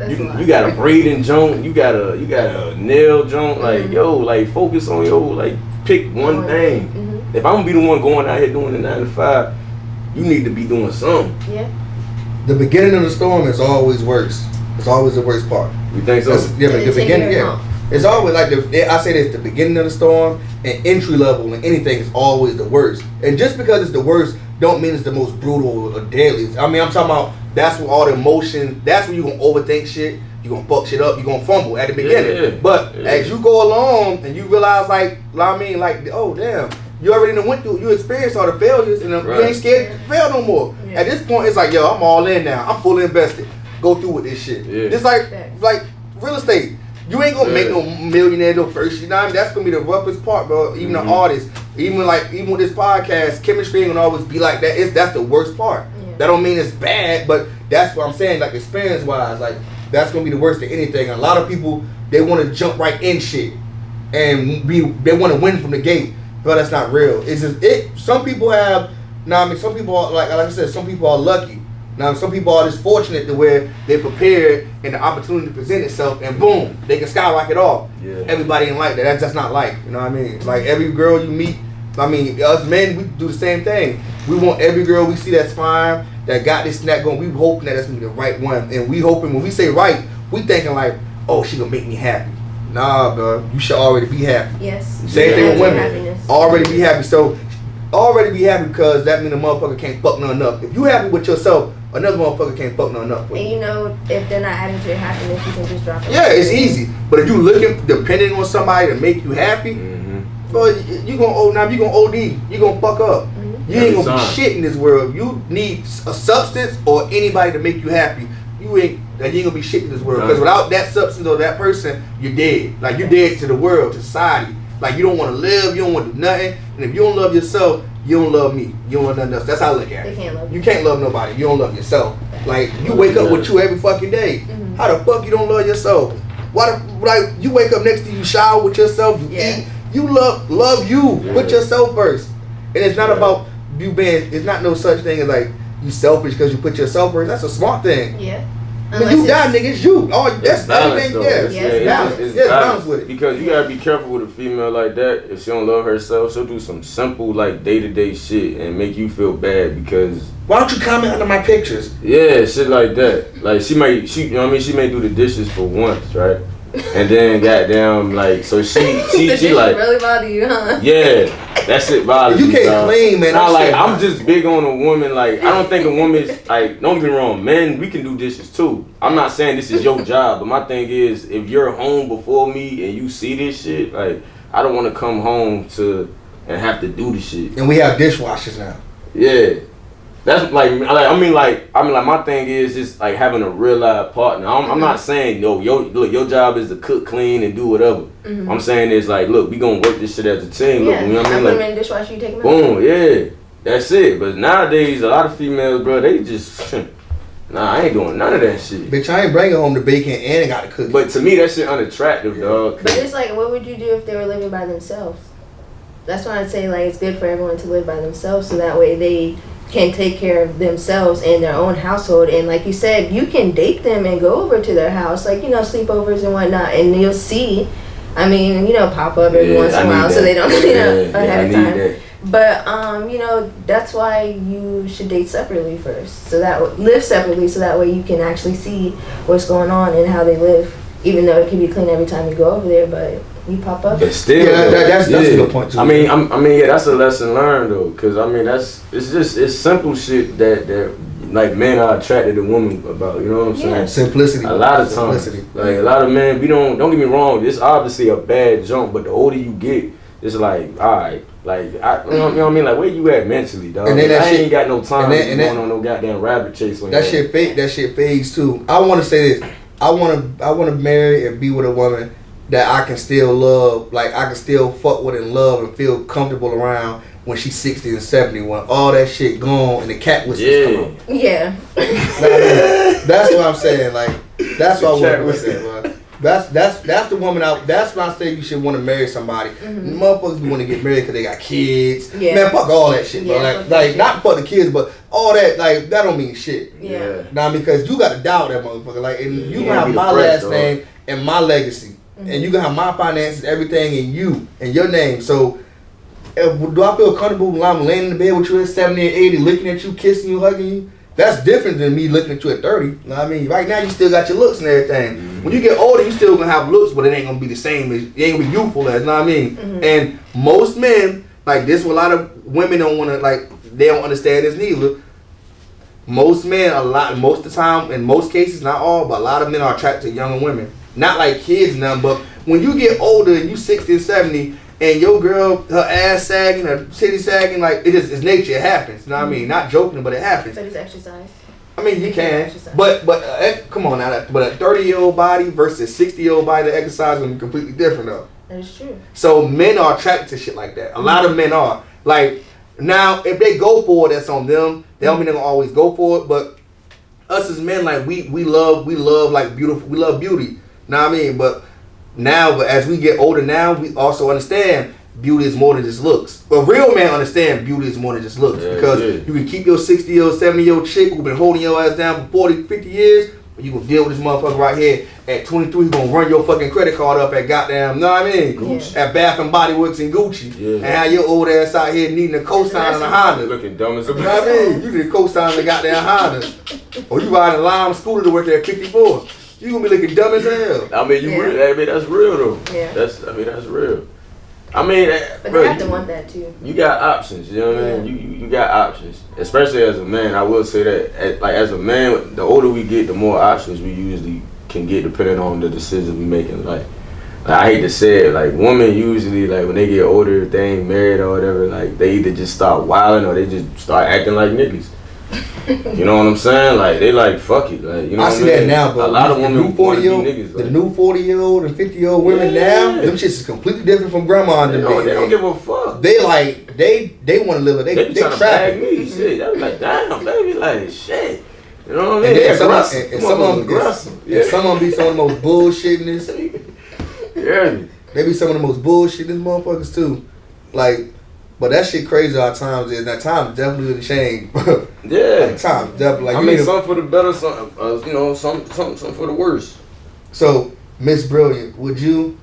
you got a braiding joint. You got a nail joint. Like, yo, like focus on like pick one thing. If I'm gonna be the one going out here doing the 9 to 5, you need to be doing something. Yeah. The beginning of the storm is always worse. It's always the worst part. You think so? Yeah, but the beginning, it's always like I say this: the beginning of the storm and entry level and anything is always the worst. And just because it's the worst, don't mean it's the most brutal or deadly. I mean, I'm talking about that's where all the emotion. That's when you gonna overthink shit. You gonna fuck shit up. You gonna fumble at the beginning. Yeah. But as you go along and you realize, oh damn. You already went through, you experienced all the failures, and you ain't scared to fail no more. Yeah. At this point, it's like, yo, I'm all in now. I'm fully invested. Go through with this shit. Yeah. It's like real estate. You ain't gonna make no millionaire no first. You know what I mean? That's gonna be the roughest part, bro. Even the artist, even with this podcast, chemistry ain't gonna always be like that. That's the worst part. Yeah. That don't mean it's bad, but that's what I'm saying. Like experience wise, like that's gonna be the worst of anything. A lot of people they want to jump right in shit, and they want to win from the gate. But that's not real. It's just some people have. Now I mean, some people are, like I said, some people are lucky. Now some people are just fortunate to where they're prepared and the opportunity to present itself, and boom, they can skyrocket off. Yeah. Everybody ain't like that. That's just not life. You know what I mean? Like every girl you meet, I mean, us men, we do the same thing. We want every girl we see that's fine, that got this and that going. We hoping that that's gonna be the right one, and we hoping when we say right, we thinking like, oh, she gonna make me happy. Nah, bro, you should already be happy. Yes. Same thing with women. Already be happy. So, already be happy because that means a motherfucker can't fuck nothing up. If you happy with yourself, another motherfucker can't fuck nothing up. And you know, if they're not adding to your happiness, you can just drop it. Yeah, it's easy. But if you looking, depending on somebody to make you happy, bro, you gonna OD. You gonna fuck up. You ain't gonna be shit in this world. You need a substance or anybody to make you happy. You ain't gonna be shit in this world. Because without that substance or that person, you're dead. Like you're dead to the world, to society. Like you don't want to live, you don't want to do nothing. And if you don't love yourself, you don't love me. You don't love nothing else. That's how I look at it. They can't love you. You can't love nobody. You don't love yourself. Like you wake up with you every fucking day. How the fuck you don't love yourself? Like you wake up next to you, shower with yourself, you eat. You love you. Put yourself first. And it's not about you being. It's not no such thing as like you selfish because you put yourself first. That's a smart thing. Yeah. When you die, nigga, it's you. Oh, that's everything. It's balance with it. Because you gotta be careful with a female like that. If she don't love herself, she'll do some simple like day-to-day shit and make you feel bad because. Why don't you comment under my pictures? Yeah, shit like that. Like she may do the dishes for once, right? And then goddamn, like, so she like really bother you, huh? Yeah, that shit bothers me. You can't claim, man. Nah, like I'm just big on a woman. Like I don't think a woman's like. Don't get me wrong, men, we can do dishes too. I'm not saying this is your job, but my thing is, if you're home before me and you see this shit, like I don't want to come home and have to do the shit. And we have dishwashers now. Yeah. That's like my thing is just like having a real live partner. I'm not saying your job is to cook, clean, and do whatever. Mm-hmm. I'm saying is like, look, we gonna work this shit as a team. Yeah, look, you know what I mean? I put them in the dishwasher, you take them out. Boom, yeah, that's it. But nowadays, a lot of females, bro, they just I ain't doing none of that shit. Bitch, I ain't bringing home the bacon and got to cook. But to me, that shit unattractive, dog. But it's like, what would you do if they were living by themselves? That's why I'd say like it's good for everyone to live by themselves, so that way they can take care of themselves and their own household. And like you said, you can date them and go over to their house, like, you know, sleepovers and whatnot, and you'll see, I mean, you know, pop up every once in a while, so they don't, you know, ahead of time. That. But you know, that's why you should date separately first, so that live separately, so that way you can actually see what's going on and how they live. Even though it can be clean every time you go over there, but you pop up. But still, that's a good point too. I mean, yeah, that's a lesson learned though, because I mean, it's simple shit that like men are attracted to women about. You know what I'm saying? Simplicity. A lot of times, like a lot of men, we don't get me wrong. It's obviously a bad jump, but the older you get, it's like, all right, like you know what I mean? Like where you at mentally, dog? And then I ain't got no time going on no goddamn rabbit chase. Like that shit fade. That shit fades too. I want to say this. I want to marry and be with a woman that I can still love, like I can still fuck with and love and feel comfortable around when she's 60 and 70, when all that shit gone and the cat whiskers come on. Yeah. That's what I'm saying. Like that's what I want to say. That's the woman out. That's when I say you should want to marry somebody. Mm-hmm. Motherfuckers want to get married because they got kids. Yeah. Man, fuck all that shit, bro. Like not fuck the kids, but all that, like that don't mean shit. Yeah. Now because you got to doubt that motherfucker. Like, and you gonna have my last name and my legacy, and you gonna have my finances, everything, in you and your name. So, do I feel comfortable when I'm laying in the bed with you at 70 and 80, looking at you, kissing you, hugging you? That's different than me looking at you at 30. You know what I mean? Right now, you still got your looks and everything. Mm-hmm. When you get older, you still gonna have looks, but it ain't gonna be the same. It ain't gonna be youthful as, you know what I mean? Mm-hmm. And most men, like this, a lot of women don't wanna, like, they don't understand this neither. Most men, most of the time, in most cases, not all, but a lot of men are attracted to younger women. Not like kids now, but when you get older and you 60 and 70, and your girl, her ass sagging, her titty sagging, like it's nature. It happens. You know what I mean? Not joking, but it happens. But it's exercise. I mean, you can. But come on now. But a 30-year-old body versus a 60-year-old body, the exercise is gonna be completely different though. That is true. So men are attracted to shit like that. A lot of men are. Like now, if they go for it, that's on them. They don't mean they're gonna always go for it. But us as men, like we love like beautiful. We love beauty. Know what I mean? But as we get older now, we also understand beauty is more than just looks. But real men understand beauty is more than just looks. Because you can keep your 60-year-old, 70-year-old chick who's been holding your ass down for 40, 50 years, but you gonna deal with this motherfucker right here at 23, he's gonna run your fucking credit card up at goddamn, know what I mean? Gucci. At Bath and Body Works and Gucci. Yeah. And have your old ass out here needing a cosign on a Honda. Looking dumb as a bitch. You know what I mean? You need a cosign on the goddamn Honda. Or you riding a Lime scooter to work there at 54. You gonna be looking dumb as hell. I mean, that's real though. Yeah. That's real. I mean, but bro, they have to want that too. You got options, you know what I mean? You got options, especially as a man. I will say that, as a man, the older we get, the more options we usually can get, depending on the decisions we make in life. Like, I hate to say it, like women usually, like when they get older, if they ain't married or whatever, like they either just start wilding or they just start acting like niggas. You know what I'm saying? Like they like fuck it, like you know. I see that now, but a lot of women want to be niggas. The new 40-year-old and 50-year-old women now, them shits is completely different from grandma and them. They don't give a fuck. They like they want to live it. They trying to bag me. Shit, I was like, damn, baby, like shit. You know what I mean? And some of them be some of the most bullshittingest. Yeah. They be some of the most bullshittingest motherfuckers too. Like. But that shit crazy our times is. That time definitely didn't change. Yeah. Like, time definitely. Like, I mean, some for the better, some some for the worse. So, Miss Brilliant, would you,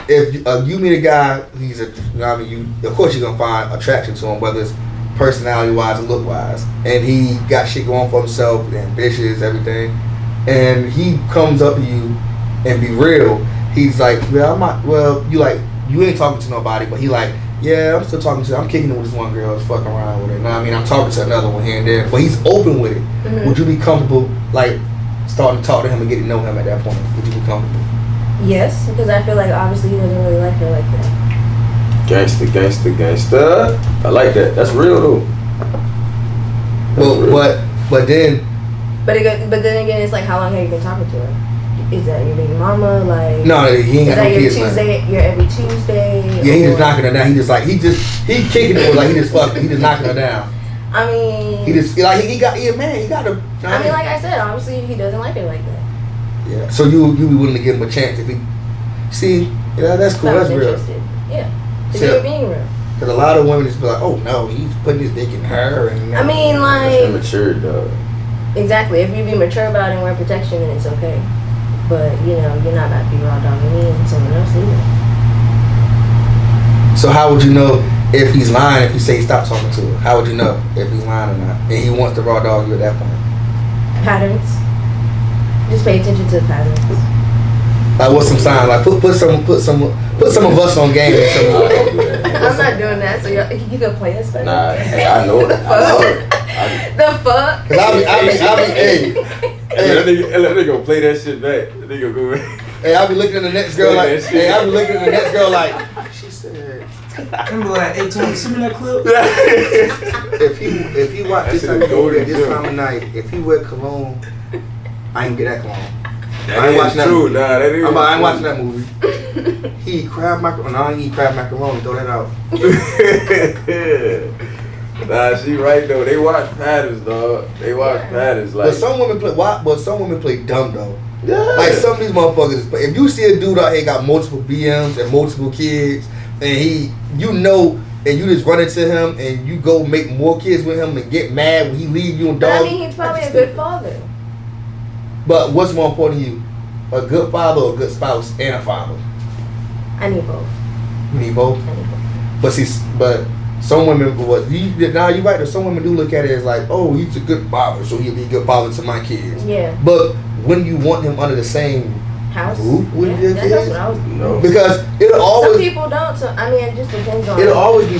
if you meet a guy, he's a, you know what I mean, of course you're gonna find attraction to him, whether it's personality wise or look wise, and he got shit going for himself, ambitious, everything, and he comes up to you and be real, he's like, well, I'm not. Well, you ain't talking to nobody, but he like, yeah, I'm still talking to. I'm kicking it with this one girl, just fucking around with her. Now I mean, I'm talking to another one here and there, but he's open with it. Mm-hmm. Would you be comfortable like starting to talk to him and getting to know him at that point? Would you be comfortable? Yes, because I feel like obviously he doesn't really like her like that. Gangster, gangster, gangster. I like that. That's real though. But then again, it's like, how long have you been talking to her? Is that your baby mama? Like, no, he ain't got no kids. Is that your every Tuesday? Yeah, he just knocking her down. He kicking it like he just fucking. He just knocking her down. I mean, he just like he got a. I mean, like I said, obviously he doesn't like her like that. Yeah. So you be willing to give him a chance if he see? Yeah, that's cool. That's real. Yeah. Because you're being real. Because a lot of women just be like, oh no, he's putting his dick in her. And I mean, like, that's immature, dog. Exactly. If you be mature about it and wear protection, then it's okay. But you're not about to be raw dogging me and someone else either. So how would you know if he's lying if you say stop talking to her? How would you know if he's lying or not? And he wants to raw dog you at that point? Patterns. Just pay attention to the patterns. Like what's some sign? Like put some of us on game. I'm not doing that. So you gonna play us better? Nah, hey, I know it. The fuck? Cause I be That nigga gonna play that shit back. That nigga go. Hey, I be looking at the next girl like. Hey, I be looking at the next girl like. She said. I'm like, hey, Tony, send me that clip. If he watch this type of movie at this time of night, if he wear cologne, I ain't get that cologne. I ain't watching that movie. Nah, that is I ain't watching that movie. He eat crab macaroni. No, I ain't eat crab macaroni. Throw that out. Nah, she right though. They watch patterns, dog. They watch patterns. Like, but some women play dumb though. Yeah. Like some of these motherfuckers. But if you see a dude out here got multiple BMs and multiple kids, and and you just run into him and you go make more kids with him and get mad when he leave you and dog. I mean, he's probably a good father. But what's more important to you? A good father or a good spouse and a father? I need both. You need both? I need both. But some women, you're right, some women do look at it as like, oh, he's a good father, so he'll be a good father to my kids. Yeah. But when you want him under the same house roof with your kids? That's what I was doing. No. Because it'll always... Some people don't, so I mean, it just depends on... It'll always be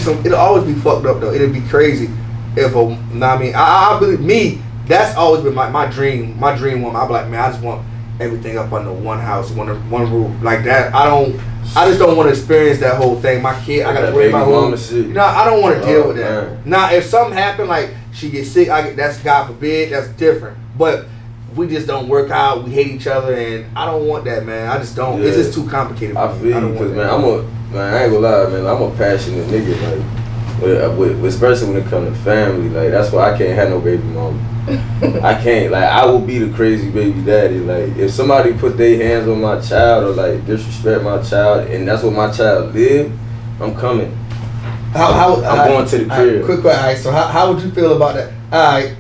fucked up though. It'll be crazy if I believe me, that's always been my dream woman. I'll be like, man, I just want everything up under one house, one roof. Like that, I just don't want to experience that whole thing. My kid, I gotta worry about home. Shit. I don't want to deal with that. Man. Now, if something happened, like she gets sick, that's God forbid, that's different. But we just don't work out. We hate each other, and I don't want that, man. I just don't. Yeah. It's just too complicated. I feel you, because man, I ain't gonna lie, man. I'm a passionate nigga, like, especially when it comes to family. Like that's why I can't have no baby mama. I can't. Like I will be the crazy baby daddy. Like if somebody put their hands on my child or like disrespect my child, and that's what my child live, I'm coming. I'm going to the crib. Quick question. All right, so how would you feel about that? All right.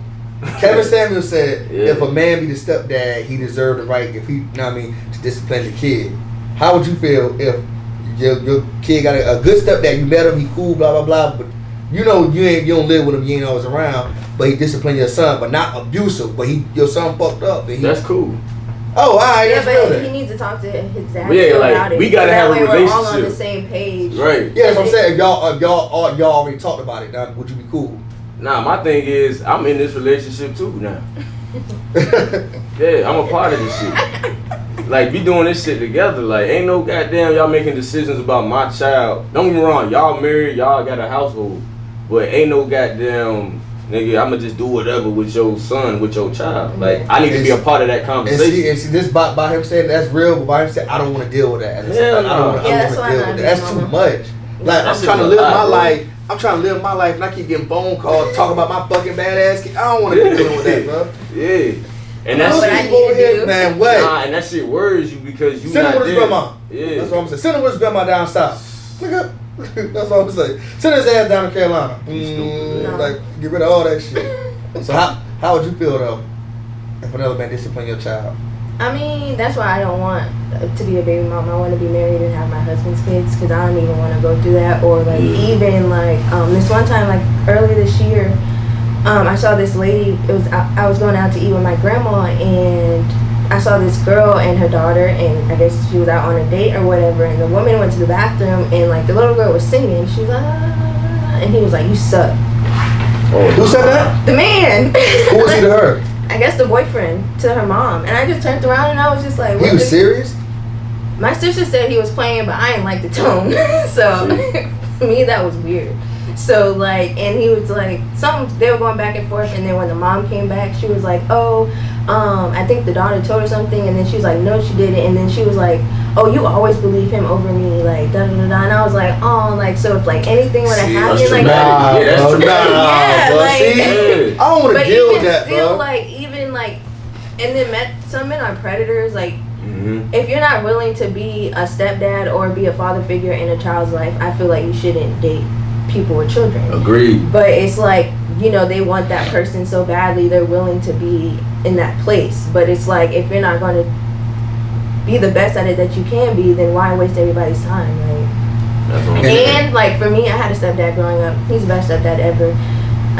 Kevin Samuel said, if a man be the stepdad, he deserved the right, if he, to discipline the kid. How would you feel if your kid got a good stepdad, you met him, he cool, blah, blah, blah, but you don't live with him, you ain't always around, but he disciplined your son, but not abusive, but your son fucked up. That's cool. Oh, all right. Yeah, but he needs to talk to his dad about it. We gotta have a relationship. We're all on the same page. Right. Yeah, that's what I'm saying. If y'all already talked about it, now would you be cool? Nah, my thing is, I'm in this relationship too now. Yeah, I'm a part of this shit. Like, we doing this shit together. Like, ain't no goddamn y'all making decisions about my child. Don't get me wrong, y'all married, y'all got a household. But ain't no goddamn, nigga, I'ma just do whatever with your son, with your child. Like, I need to be a part of that conversation. And see this by him saying that's real, but by him saying, I don't want to deal with that. Hell no. That's too much. Like, I'm trying to live my life. I'm trying to live my life, and I keep getting phone calls talking about my fucking badass kid. I don't want to be dealing with that, bro. Yeah. And that shit over here, man, what? Nah, and that shit worries you because you send not him with his grandma. Yeah. That's what I'm saying. Send him with his grandma down south. Look up. That's what I'm saying. Send his ass down to Carolina. Like, get rid of all that shit. So how would you feel though if another man disciplined your child? I mean, that's why I don't want to be a baby mom. I want to be married and have my husband's kids because I don't even want to go through that. Or like even like this one time, like earlier this year, I saw this lady. I was going out to eat with my grandma, and I saw this girl and her daughter, and I guess she was out on a date or whatever, and the woman went to the bathroom, and like the little girl was singing. She was like, ah, and he was like, "You suck." Oh, who said that? The man. Who was he to her? I guess the boyfriend to her mom. And I just turned around and I was just like, he was serious? My sister said he was playing, but I didn't like the tone. So to me, that was weird. So like, and he was like, they were going back and forth, and then when the mom came back, she was like, oh, I think the daughter told her something, and then she was like, no, she didn't, and then she was like, oh, you always believe him over me, like, da da da da, and I was like, oh, like, so if like anything would have happened, like, I don't want to deal with that, still, bro. like, even like, and then some men are predators, like, if you're not willing to be a stepdad or be a father figure in a child's life, I feel like you shouldn't date people with children. Agreed. But it's like, you know, they want that person so badly, they're willing to be in that place. But it's like, if you're not going to be the best at it that you can be, then why waste everybody's time, right? And like for me, I had a stepdad growing up. He's the best stepdad ever.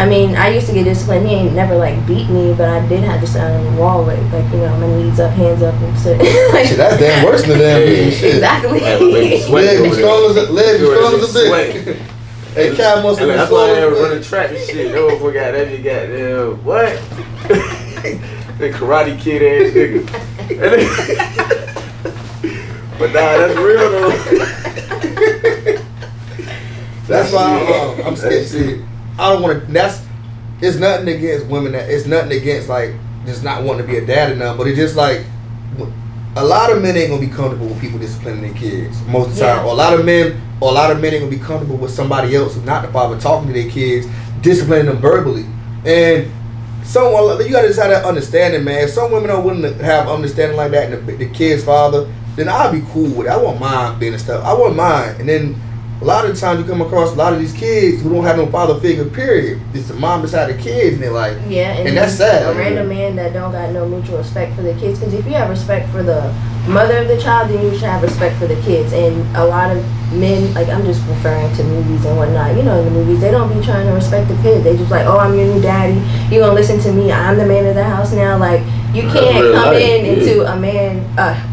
I mean, I used to get disciplined. He ain't never like beat me, but I did have to stand on the wall with, like, you know, my knees up, hands up, and shit. Like, shit, that's damn worse than damn beating shit. Exactly. Legs strong as a bitch. Hey, Cal must have been that's why I never run a track and shit. No, forgot that you goddamn what? The Karate Kid ass nigga. But nah, that's real though. That's why I'm scared. See, I don't want to. It's nothing against women. It's nothing against like just not wanting to be a dad or nothing. But it's just like a lot of men ain't gonna be comfortable with people disciplining their kids most of the time. Or a lot of men ain't gonna be comfortable with somebody else who's not the father talking to their kids, disciplining them verbally. And you gotta just have that understanding, man. If some women are willing to have understanding like that, and the kid's father, then I'll be cool with it. I won't mind being and stuff. I wouldn't mind. And then a lot of the times you come across a lot of these kids who don't have no father figure, period. It's the mom beside the kids, and they're like, and that's sad. A random man that don't got no mutual respect for the kids. Because if you have respect for the mother of the child, then you should have respect for the kids. And a lot of men, like, I'm just referring to movies and whatnot, you know, in the movies, they don't be trying to respect the kids. They just like, oh, I'm your new daddy, you gonna listen to me, I'm the man of the house now. Like, you can't come into a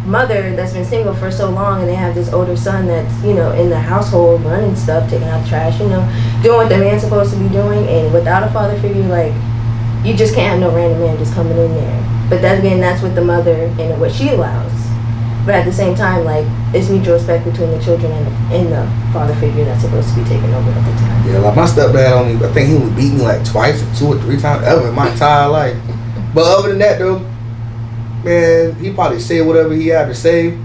mother that's been single for so long, and they have this older son that's, you know, in the household running stuff, taking out the trash, you know, doing what the man's supposed to be doing. And without a father figure, like, you just can't have no random man just coming in there. But then again, that's with the mother and what she allows. But at the same time, like, it's mutual respect between the children and the father figure that's supposed to be taking over at the time. Yeah, like my stepdad I think he would beat me like twice or 2 or 3 times ever in my entire life. But other than that though, man, he probably say whatever he had to say.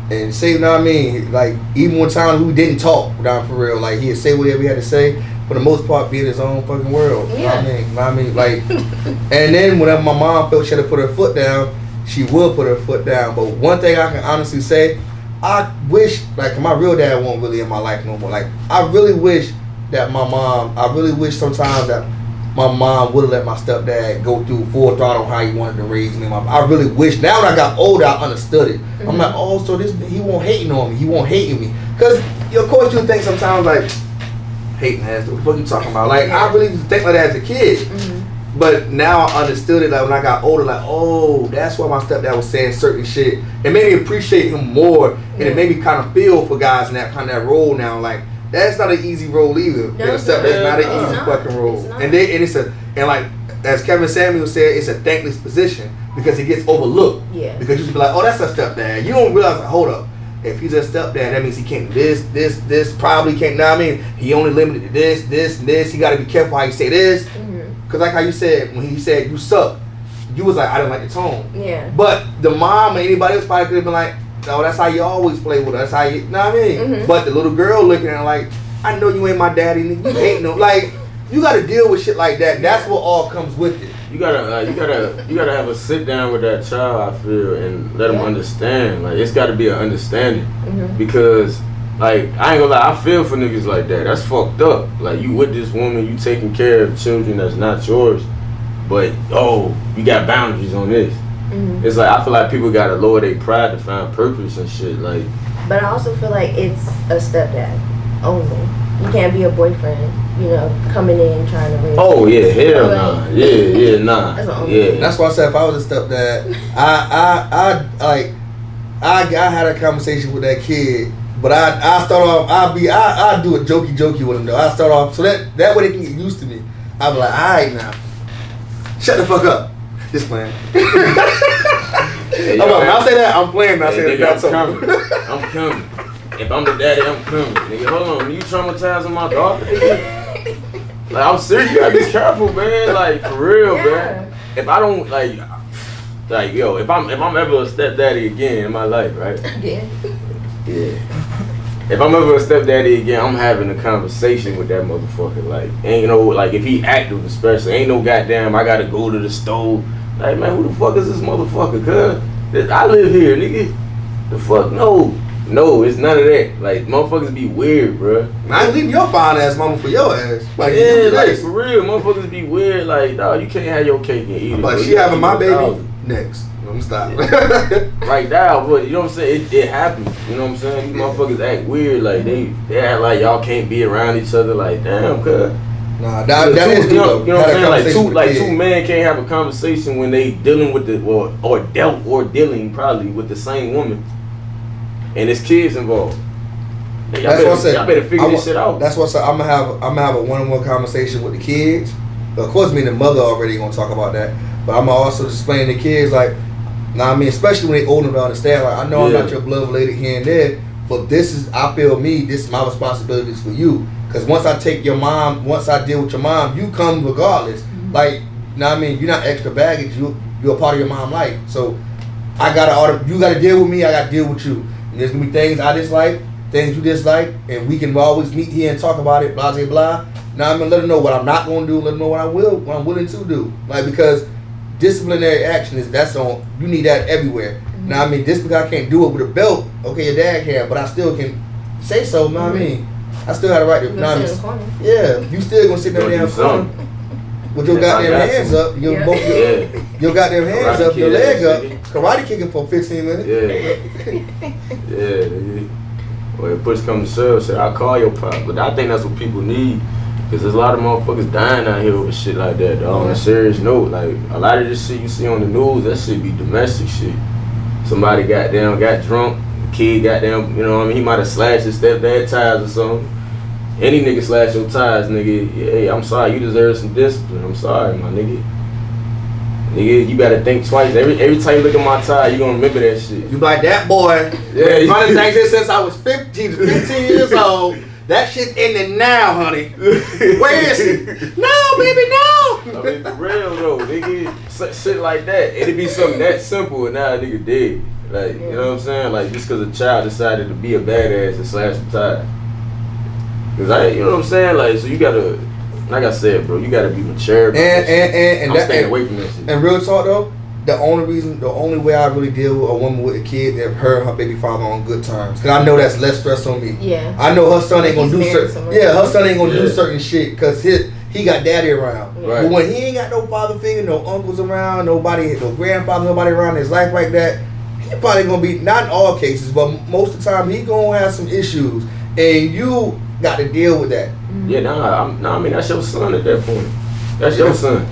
And say, you know what I mean? Like, even one time we didn't talk down for real. Like, he'd say whatever he had to say. For the most part, be in his own fucking world. You know what I mean? Like, and then whenever my mom felt she had to put her foot down, she would put her foot down. But one thing I can honestly say, I wish, like, my real dad wasn't really in my life no more. Like, I really wish sometimes that my mom would have let my stepdad go through full throttle how he wanted to raise me. I really wish. Now that I got older, I understood it. Mm-hmm. I'm like, oh, so he won't hating on me. He won't hating me. Because, of course, you think sometimes, like, hating ass, what the fuck you talking about? Like, I really think like that as a kid. Mm-hmm. But now I understood it, like, when I got older, like, oh, that's why my stepdad was saying certain shit. It made me appreciate him more, and it made me kind of feel for guys in that kind of that role now. Like, that's not an easy role either. That's not an easy fucking role. And like, as Kevin Samuel said, it's a thankless position because it gets overlooked. Yeah. Because you should be like, oh, that's a stepdad. You don't realize, like, hold up. If he's a stepdad, that means he can't do this, probably can't, know what I mean? He only limited to this. He got to be careful how you say this. Because like how you said, when he said you suck, you was like, I didn't like the tone. Yeah. But the mom or anybody else probably could have been like, oh, that's how you always play with her. That's how you know what I mean? Mm-hmm. But the little girl looking at her like, I know you ain't my daddy, nigga. You ain't no, like, you got to deal with shit like that. That's what all comes with it. You gotta have a sit down with that child, I feel, and let them understand. Like, it's got to be an understanding, because, like, I ain't gonna lie, I feel for niggas like that. That's fucked up. Like, you with this woman, you taking care of children that's not yours, but you got boundaries on this. It's like, I feel like people gotta lower their pride to find purpose and shit. Like, but I also feel like it's a stepdad only. You can't be a boyfriend. coming in trying to raise. Oh yeah, hell nah. Yeah, nah. That's why I said if I was a stepdad, I had a conversation with that kid, but I start off. I do a jokey with him though. I start off so that way they can get used to me. I be like, all right now, shut the fuck up. Just playing. Hey, I'll say that. I'm playing. I say that. I'm coming. If I'm the daddy, I'm coming. Nigga, hold on. You traumatizing my daughter? Like, I'm serious. You gotta be careful, man. Like, for real, man. If I don't, like, yo, if I'm ever a stepdaddy again in my life, right? Yeah. If I'm ever a stepdaddy again, I'm having a conversation with that motherfucker. Like, ain't no, like, if he active especially, ain't no goddamn, I gotta go to the stove. Like, man, who the fuck is this motherfucker, cuz? I live here, nigga. The fuck? No, it's none of that. Like, motherfuckers be weird, bruh. I ain't leave your fine ass mama for your ass. Like, yeah, like, for real, motherfuckers be weird. Like, dog, you can't have your cake and eat it. Like, she having my baby next. I'm stop. Right now, but you know what I'm saying? It happens. You know what I'm saying? These motherfuckers act weird. Like, they act like y'all can't be around each other. Like, damn, cuz. Nah, that is you know what I'm saying? Like two men men can't have a conversation when they dealing with or dealing probably with the same woman, and there's kids involved. That's what I said. Y'all better figure this shit out. That's what I said. I'm gonna have a one-on-one conversation with the kids. Of course, me and the mother already gonna talk about that, but I'm gonna also explain to the kids like, I mean, especially when they old enough to understand. Like, I know I'm not your blood related here and there, but this is my responsibilities for you. Because once I deal with your mom, you come regardless. Like, you know what I mean? You're not extra baggage. You're a part of your mom's life. So you gotta deal with me, I gotta deal with you. And there's gonna be things I dislike, things you dislike, and we can always meet here and talk about it, blah, blah, blah. Now I'm gonna let them know what I'm not gonna do, let them know what I'm willing to do. Like, because disciplinary action you need that everywhere. Now I mean, just because I can't do it with a belt, okay, your dad can, but I still can say so, you know what I mean? I still had a right to. Yeah, you still gonna sit there damn corner with your goddamn hands up, your goddamn hands up, your leg up, karate kicking for 15 minutes. Yeah. Well, if push comes to shove, I'll call your pop. But I think that's what people need. Because there's a lot of motherfuckers dying out here over shit like that, dog. On a serious note, like, a lot of this shit you see on the news, that shit be domestic shit. Somebody got drunk, the kid goddamn, you know what I mean, he might have slashed his stepdad tires or something. Any nigga slash your tires, nigga, hey, I'm sorry, you deserve some discipline. I'm sorry, my nigga. Nigga, you better think twice. Every time you look at my tire, you gonna remember that shit. You like that boy. Yeah, running things since I was 15 years old. That shit's in there now, honey. Where is he? No, baby, no. I mean, for real though, nigga, shit like that. It'd be something that simple and now a nigga dead. Like, you know what I'm saying? Like, just because a child decided to be a badass and slash the tire. Cause you know what I'm saying? Like, so you gotta, like I said, bro, you gotta be mature. And I'm staying away from that shit. And real talk though, the only way I really deal with a woman with a kid is her and her baby father on good terms. Cause I know that's less stress on me. Yeah. I know her son ain't gonna do certain. Yeah, her son ain't gonna do certain shit cause he got daddy around. Right. But when he ain't got no father figure, no uncles around, no grandfather, nobody around in his life like that, he probably gonna be, not in all cases, but most of the time he gonna have some issues, and you got to deal with that. Yeah, I mean, that's your son at that point. That's your son.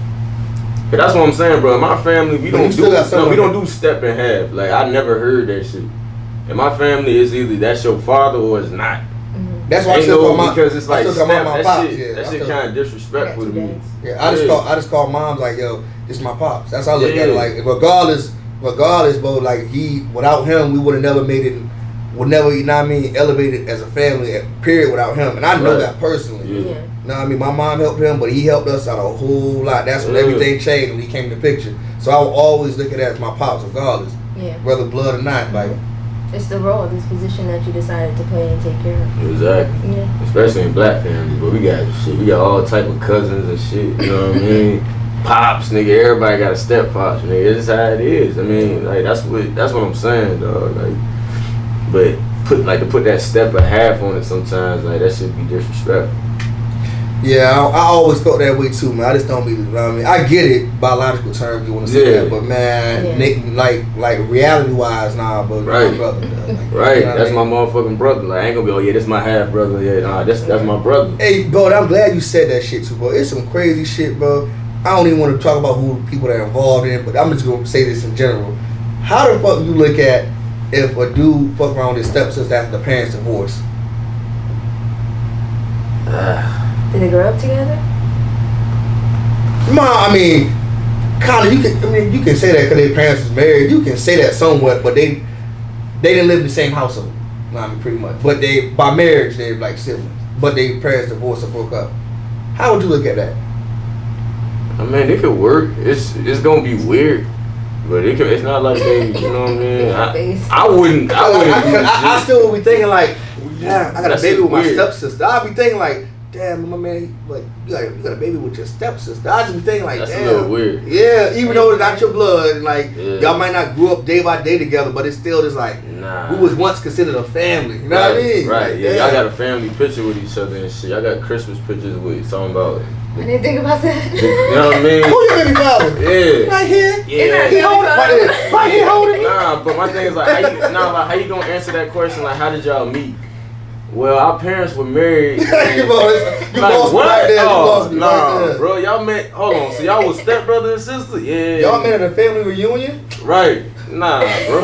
But that's what I'm saying, bro. In my family, we don't do step and half. Like, I never heard that shit. In my family, it's either that's your father or it's not. That's why I still call my, because it's like step, that shit kind of disrespectful to me. Yeah, I just call moms like, yo, this is my pops. That's how I look at it. Like, regardless, bro. Like, without him, we would have never made it. Would never, you know what I mean, elevated as a family, period, without him. And I know that personally. Yeah. You know what I mean? My mom helped him, but he helped us out a whole lot. That's when everything changed when he came to the picture. So I will always look at that as my pops, regardless. Yeah. Whether blood or not. Like, it's the role, this position that you decided to play and take care of. Exactly. Yeah. Especially in black families. But we got all type of cousins and shit, you know what I mean? Pops, nigga, everybody got a step pops, nigga. It's how it is. I mean, like, that's what I'm saying, dog. Like, but to put that step and half on it sometimes, like, that should be disrespectful. Yeah, I always felt that way too, man. I just don't be. You know what I mean, I get it, biological terms you want to say that, but man, Nick, like reality wise, nah, but right, my brother, like, right. You know that's my motherfucking brother. Like I ain't gonna be, oh yeah, this my half brother. Yeah, nah, that's my brother. Hey, bro, I'm glad you said that shit too, bro. It's some crazy shit, bro. I don't even want to talk about who the people that are involved in it, but I'm just gonna say this in general. How the fuck you look at if a dude fuck around with his stepsister after the parents divorce? Did they grow up together? I mean, kind of. You can say that because their parents was married. You can say that somewhat, but they didn't live in the same household. I mean, pretty much. But by marriage they're like siblings. But their parents divorced or broke up. How would you look at that? I mean, it could work. It's gonna be weird, but it's not like they. You know what I mean? I wouldn't. I still would be thinking like, damn, I got a baby with my weird. stepsister. I'd be thinking like, damn, my man, like you got a baby with your stepsister. I'd just be thinking like, that's damn, a little weird. Yeah, even though it's not your blood, and like y'all might not grew up day by day together, but it's still just like we was once considered a family. You know what I mean? Right. Like, yeah, y'all got a family picture with each other and shit. Y'all got Christmas pictures with talking about. I didn't think about that. You know what I mean? Who your baby father? Yeah. Right here. Yeah. He holding right here holding me. Nah, but my thing is like, how you gonna answer that question? Like, how did y'all meet? Well, our parents were married. You lost what? right there. Oh, nah, bro. Y'all met. Hold on. So y'all was stepbrother and sister? Yeah. Y'all met at a family reunion? Right. Nah, bro.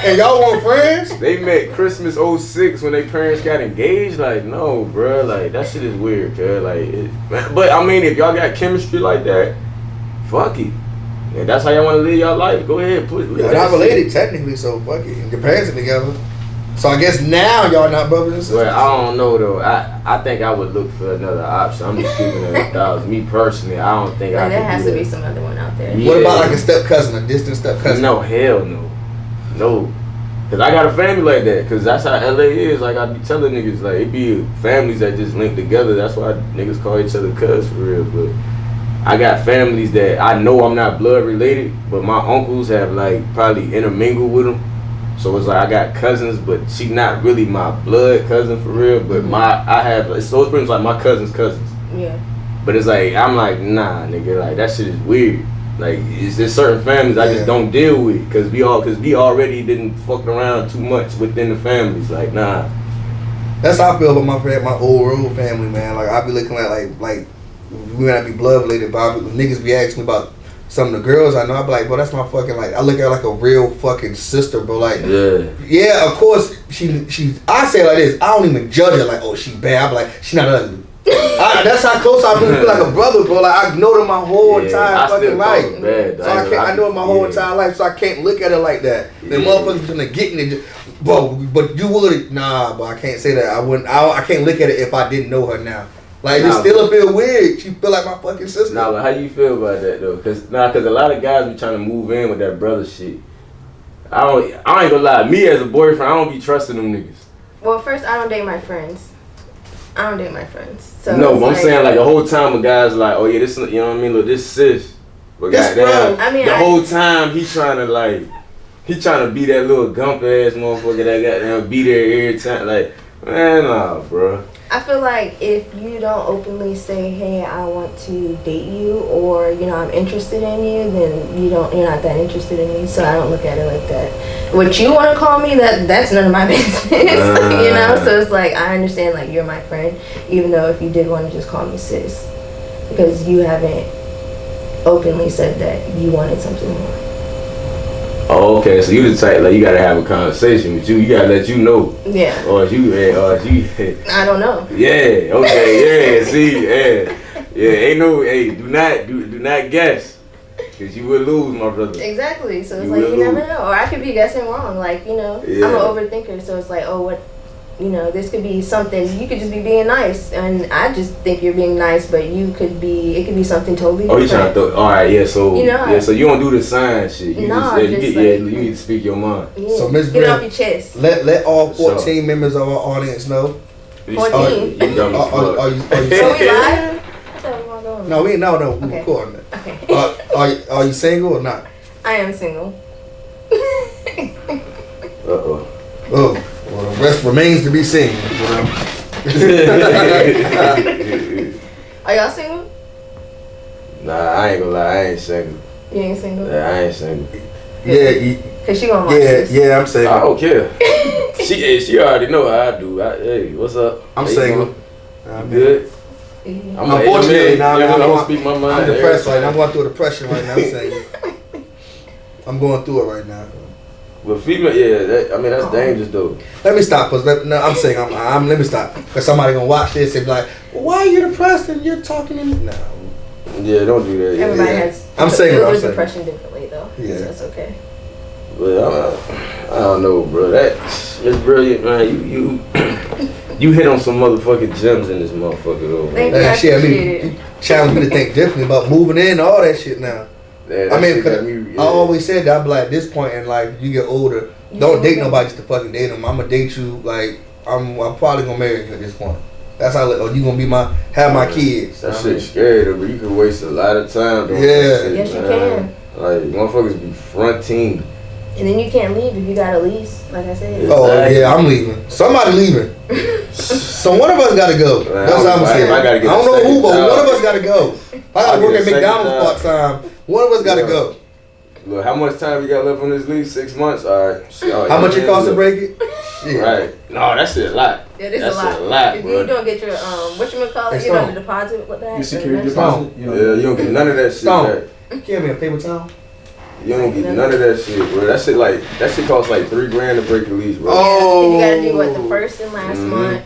And y'all weren't friends? They met Christmas 06 when their parents got engaged. Like, no, bro. Like, that shit is weird, cuz. Like, but I mean, if y'all got chemistry like that, fuck it. And that's how y'all want to live y'all life. Go ahead, put it. Y'all not related technically, so fuck it. And your parents are together. So I guess now y'all not brothers and sisters. Well, I don't know though. I think I would look for another option. I'm just keeping it 1,000. Me personally, I don't think I could. There has do to be that. some other one out there. Yeah. What about like a step cousin, a distant step cousin? No, hell no. No. Cause I got a family like that. Cause that's how LA is. Like I be telling niggas, like it be families that just link together. That's why niggas call each other cuz for real. But I got families that I know I'm not blood related, but my uncles have like probably intermingled with them. So it's like I got cousins, but she not really my blood cousin for real. But I have so it's pretty much like my cousin's cousins. Yeah. But it's like I'm like nah, nigga, like that shit is weird. Like there's certain families I just don't deal with because we already didn't fuck around too much within the families. Like nah. That's how I feel about my old road family, man. Like I be looking at like we might not be blood related, but niggas be asking me about some of the girls I know. I be like, bro, that's my fucking like. I look at her like a real fucking sister, bro. Like yeah, of course she. I say it like this. I don't even judge her like, oh, she bad. I be like, she not ugly. That's how close I feel like a brother, bro. Like I know them my whole entire fucking life. So I know her my whole entire life, so I can't look at her like that. The motherfuckers gonna get in it, bro. But you would, nah, but I can't say that. I wouldn't. I can't look at it if I didn't know her now. Like it still feel weird. She feel like my fucking sister. Nah, but how you feel about that though? Cause a lot of guys be trying to move in with that brother shit. I ain't gonna lie. Me as a boyfriend, I don't be trusting them niggas. Well, first I don't date my friends. So no, but I'm saying like the whole time a guy's like, oh yeah, this, you know what I mean? Look, this sis. But goddamn, the whole time he trying to be that little gump ass motherfucker that goddamn be there every time. Like, man, nah, bro. I feel like if you don't openly say, hey, I want to date you, or I'm interested in you, then you're not that interested in me. So I don't look at it like that. What you want to call me, that's none of my business. So it's like I understand like you're my friend, even though if you did want to just call me sis, because you haven't openly said that you wanted something more. Oh, okay. So you the type like you gotta have a conversation with you. You gotta let you know. Yeah. Or you. I don't know. Yeah. Okay. Yeah. See. Yeah. Ain't no. Hey. Do not guess, cause you will lose, my brother. Exactly. So it's like you never know, or I could be guessing wrong. Like I'm an overthinker, so it's like what. This could be something, you could just be being nice, and I just think you're being nice, but it could be something totally different. Oh, you trying to throw, alright, yeah, so, so you don't do the sign shit. You you need to speak your mind. Yeah. So, Ms. Get it off your chest. Let all 14 members of our audience know. 14? You dumb as fuck. Are you So we live? I thought we weren't going. No, we recording it. Okay. Are you single or not? I am single. Uh-oh. Oh. Well, the rest remains to be seen. Are y'all single? Nah, I ain't gonna lie, I ain't single. You ain't single? Yeah, I ain't single. Yeah, Cause she gonna watch this. yeah, I'm single. I don't care. she already know how I do. Hey, what's up? I'm How you single. doing? You good? Yeah. Unfortunately, now I don't speak my mind. I'm depressed right now. I'm going through a depression right now. I'm single. I'm going through it right now. But female, yeah, that's dangerous though. Let me stop, cause I'm saying let me stop, cause somebody gonna watch this and be like, why are you depressed and you're talking to me? No. Yeah, don't do that. Everybody has. I'm saying deals with depression differently though. Yeah, so that's okay. But I don't know, bro. That Miss Brilliant, man. You hit on some motherfucking gems in this motherfucker though. Thank you. I shit, appreciate it. You challenge me to think differently about moving in and all that shit now. Yeah, I mean, I always said that, I'm like, at this point in life, you get older, don't date nobody just to fucking date them. I'm gonna date you, like, I'm probably gonna marry you at this point. That's how, you gonna be have my kids. That shit's scary though, but you can waste a lot of time doing that shit, yes, man. you can. Like, motherfuckers be fronting. And then you can't leave if you got a lease, like I said. Oh, yeah, I'm leaving. Somebody leaving. So one of us gotta go. Man, That's what I'm saying. I don't know who, but one of us gotta go. If I gotta work at McDonald's part time, one of us gotta go. Look, how much time you got left on this lease? 6 months? Alright. How much it costs to break it? Shit. Right. No, that's a lot. Yeah, that's a lot. If bro. you don't get your, whatchamacallit, the deposit with that. Your security Stone. deposit. Yeah, you don't get none of that shit Stone. back. Give me a paper towel. You don't get none of that shit, bro. That shit costs like $3 grand to break the lease, bro. Oh. You gotta do what, the first and last month,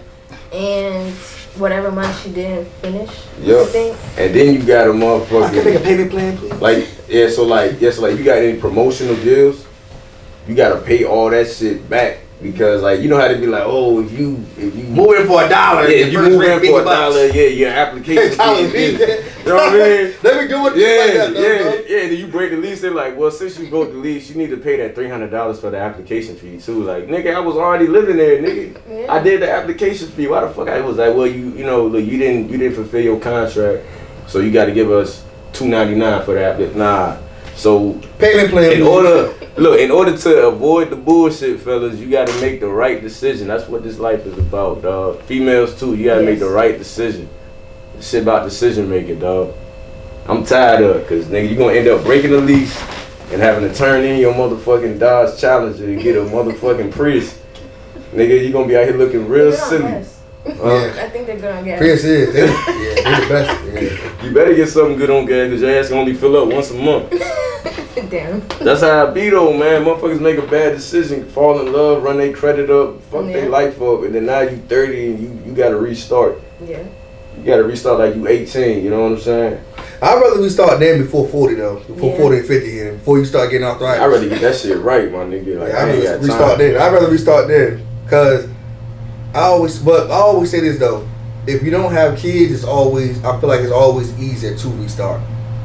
and whatever month you didn't finish. Yep. I think. And then you got a motherfucking. Can I make a payment plan, please? So you got any promotional deals, you gotta pay all that shit back. Because you know how they be like, oh, if you move in for $1, if you move in for $1, your application fee. You know what I mean? They be doing like that, though, Then you break the lease. They're like, well, since you broke the lease, you need to pay that $300 for the application fee too. Like, nigga, I was already living there, nigga. Yeah. I did the application fee. Why the fuck? I was like, well, you didn't fulfill your contract, so you got to give us $299 for the app. Nah. So payment plan. in order to avoid the bullshit, fellas, you gotta make the right decision. That's what this life is about, dog. Females too, you gotta make the right decision. This shit about decision making, dog. I'm tired of it, cause nigga, you gonna end up breaking the lease and having to turn in your motherfucking Dodge Challenger to get a motherfucking Prius. Nigga, you gonna be out here looking real silly. I think they're good on gas. Prius is. They're the best. Yeah. You better get something good on gas, cause your ass can only fill up once a month. Damn. That's how I be though, man. Motherfuckers make a bad decision, fall in love, run their credit up, fuck their life up, and then now you 30 and you gotta restart. Yeah. You gotta restart like you 18, you know what I'm saying? I'd rather we start then before 40 though. Before 40 and 50 here, before you start getting arthritis. I'd rather get that shit right, my nigga. Like, I ain't got time. Restart then. I'd rather restart then. Cause I always say this though. If you don't have kids, I feel like it's always easier to restart.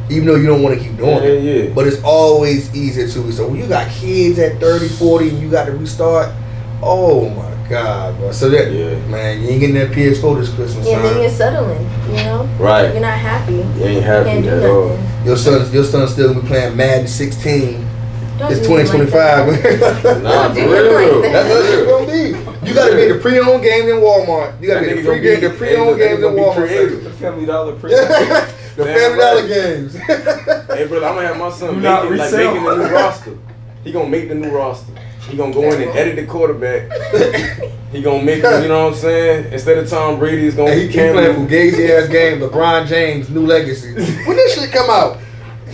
Even though you don't want to keep doing it. Yeah. But it's always easier to restart. When you got kids at 30, 40 and you got to restart, oh my God, bro. So that, man, you ain't getting that PS4 this Christmas. Yeah, then you're settling, you know? Right. You're not happy. You ain't happy at all. Your son's still gonna be playing Madden 16. It's 2025. Nah, for real. That's what it's gonna be. You gotta be the pre-owned games in Walmart. You gotta be the pre-owned games in Walmart. The Family Dollar The Family Dollar games. Hey, brother, I'm gonna have my son making the new roster. He gonna make the new roster. He gonna go in and edit the quarterback. He gonna make, you know what I'm saying? Instead of Tom Brady, he's gonna be playing fugazi ass game. LeBron James, New Legacy. When this shit come out?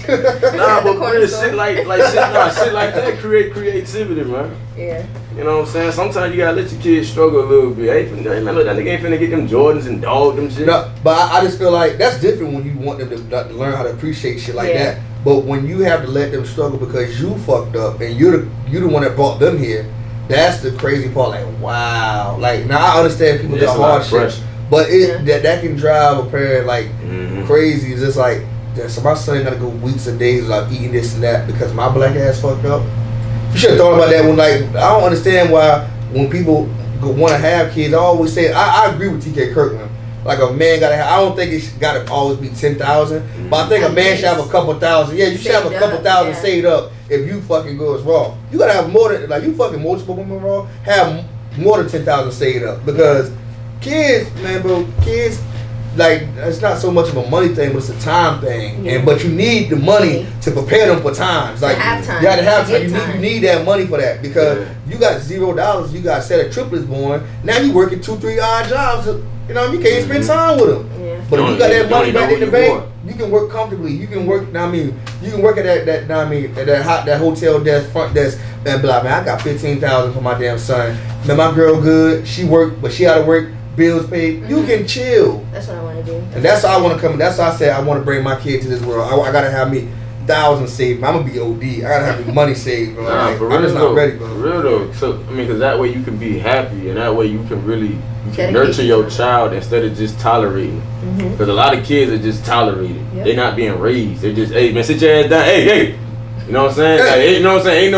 Nah, but real shit like that create creativity, man. Yeah. You know what I'm saying? Sometimes you gotta let your kids struggle a little bit. Hey, man, look, that nigga ain't finna get them Jordans and dog them shit. No, but I just feel like that's different when you want them to learn how to appreciate shit like that. But when you have to let them struggle because you fucked up and you're the one that brought them here, that's the crazy part. Like, wow. Like, now I understand people got hard shit, but that can drive a parent like crazy. It's just like, so my son gotta go weeks and days without eating this and that because my black ass fucked up. You should have thought about that when, like, I don't understand why when people want to have kids, I always say, I agree with TK Kirkland. Like, a man gotta have, I don't think it's gotta always be 10,000, but I think a man should have a couple thousand. Yeah, you should have a couple thousand saved up if you fucking go as raw. You gotta have more than, like, you fucking multiple women raw, have more than 10,000 saved up because kids, man, bro, kids. Like it's not so much of a money thing, but it's a time thing. Yeah. But you need the money to prepare them for times. Like have time. You got to have time. You need that money for that because you got $0. You got a set of triplets born. Now you working 2-3 odd jobs. You know you can't spend time with them. Yeah. But if you got that money back in the bank, you can work comfortably. You can work. You can work at that hotel desk, front desk, and be like, man, I got 15,000 for my damn son. Man, my girl good. She worked, but she out of work. Bills paid. You can chill. That's what I want to do. And that's how I want to come. That's why I said I want to bring my kid to this world. I gotta have me thousands saved. I'm gonna be OD. I gotta have me money saved, bro. Nah, for real, I'm just not ready, bro. For real though. So I mean, because that way you can be happy, and that way you can really nurture your child instead of just tolerating. Because a lot of kids are just tolerating. Yep. They're not being raised. They're just, hey man, sit your ass down. Hey. You know what I'm saying? Like, you know what I'm saying?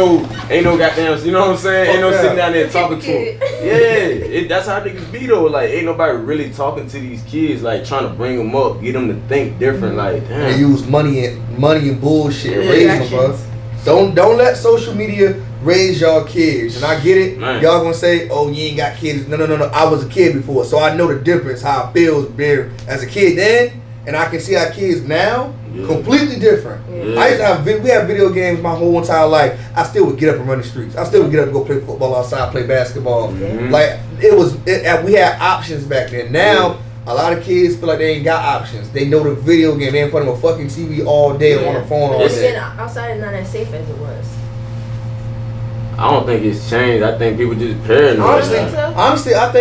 Ain't no goddamn, you know what I'm saying? Ain't no sitting down there talking to them. Yeah, that's how niggas be though. Like, ain't nobody really talking to these kids, like trying to bring them up, get them to think different. Like, damn. They use money and bullshit to raise them, bro. Don't let social media raise y'all kids. And I get it. Man. Y'all gonna say, oh, you ain't got kids. No. I was a kid before, so I know the difference, how it feels being as a kid then, and I can see our kids now. Yeah. Completely different. Yeah. I used to have we had video games my whole entire life. I still would get up and run the streets. I still would get up and go play football outside, play basketball. Mm-hmm. Like we had options back then. Now a lot of kids feel like they ain't got options. They know the video game. They in front of a fucking TV all day on the phone all day. Outside is not as safe as it was. I don't think it's changed. I think people just paranoid. Honestly, I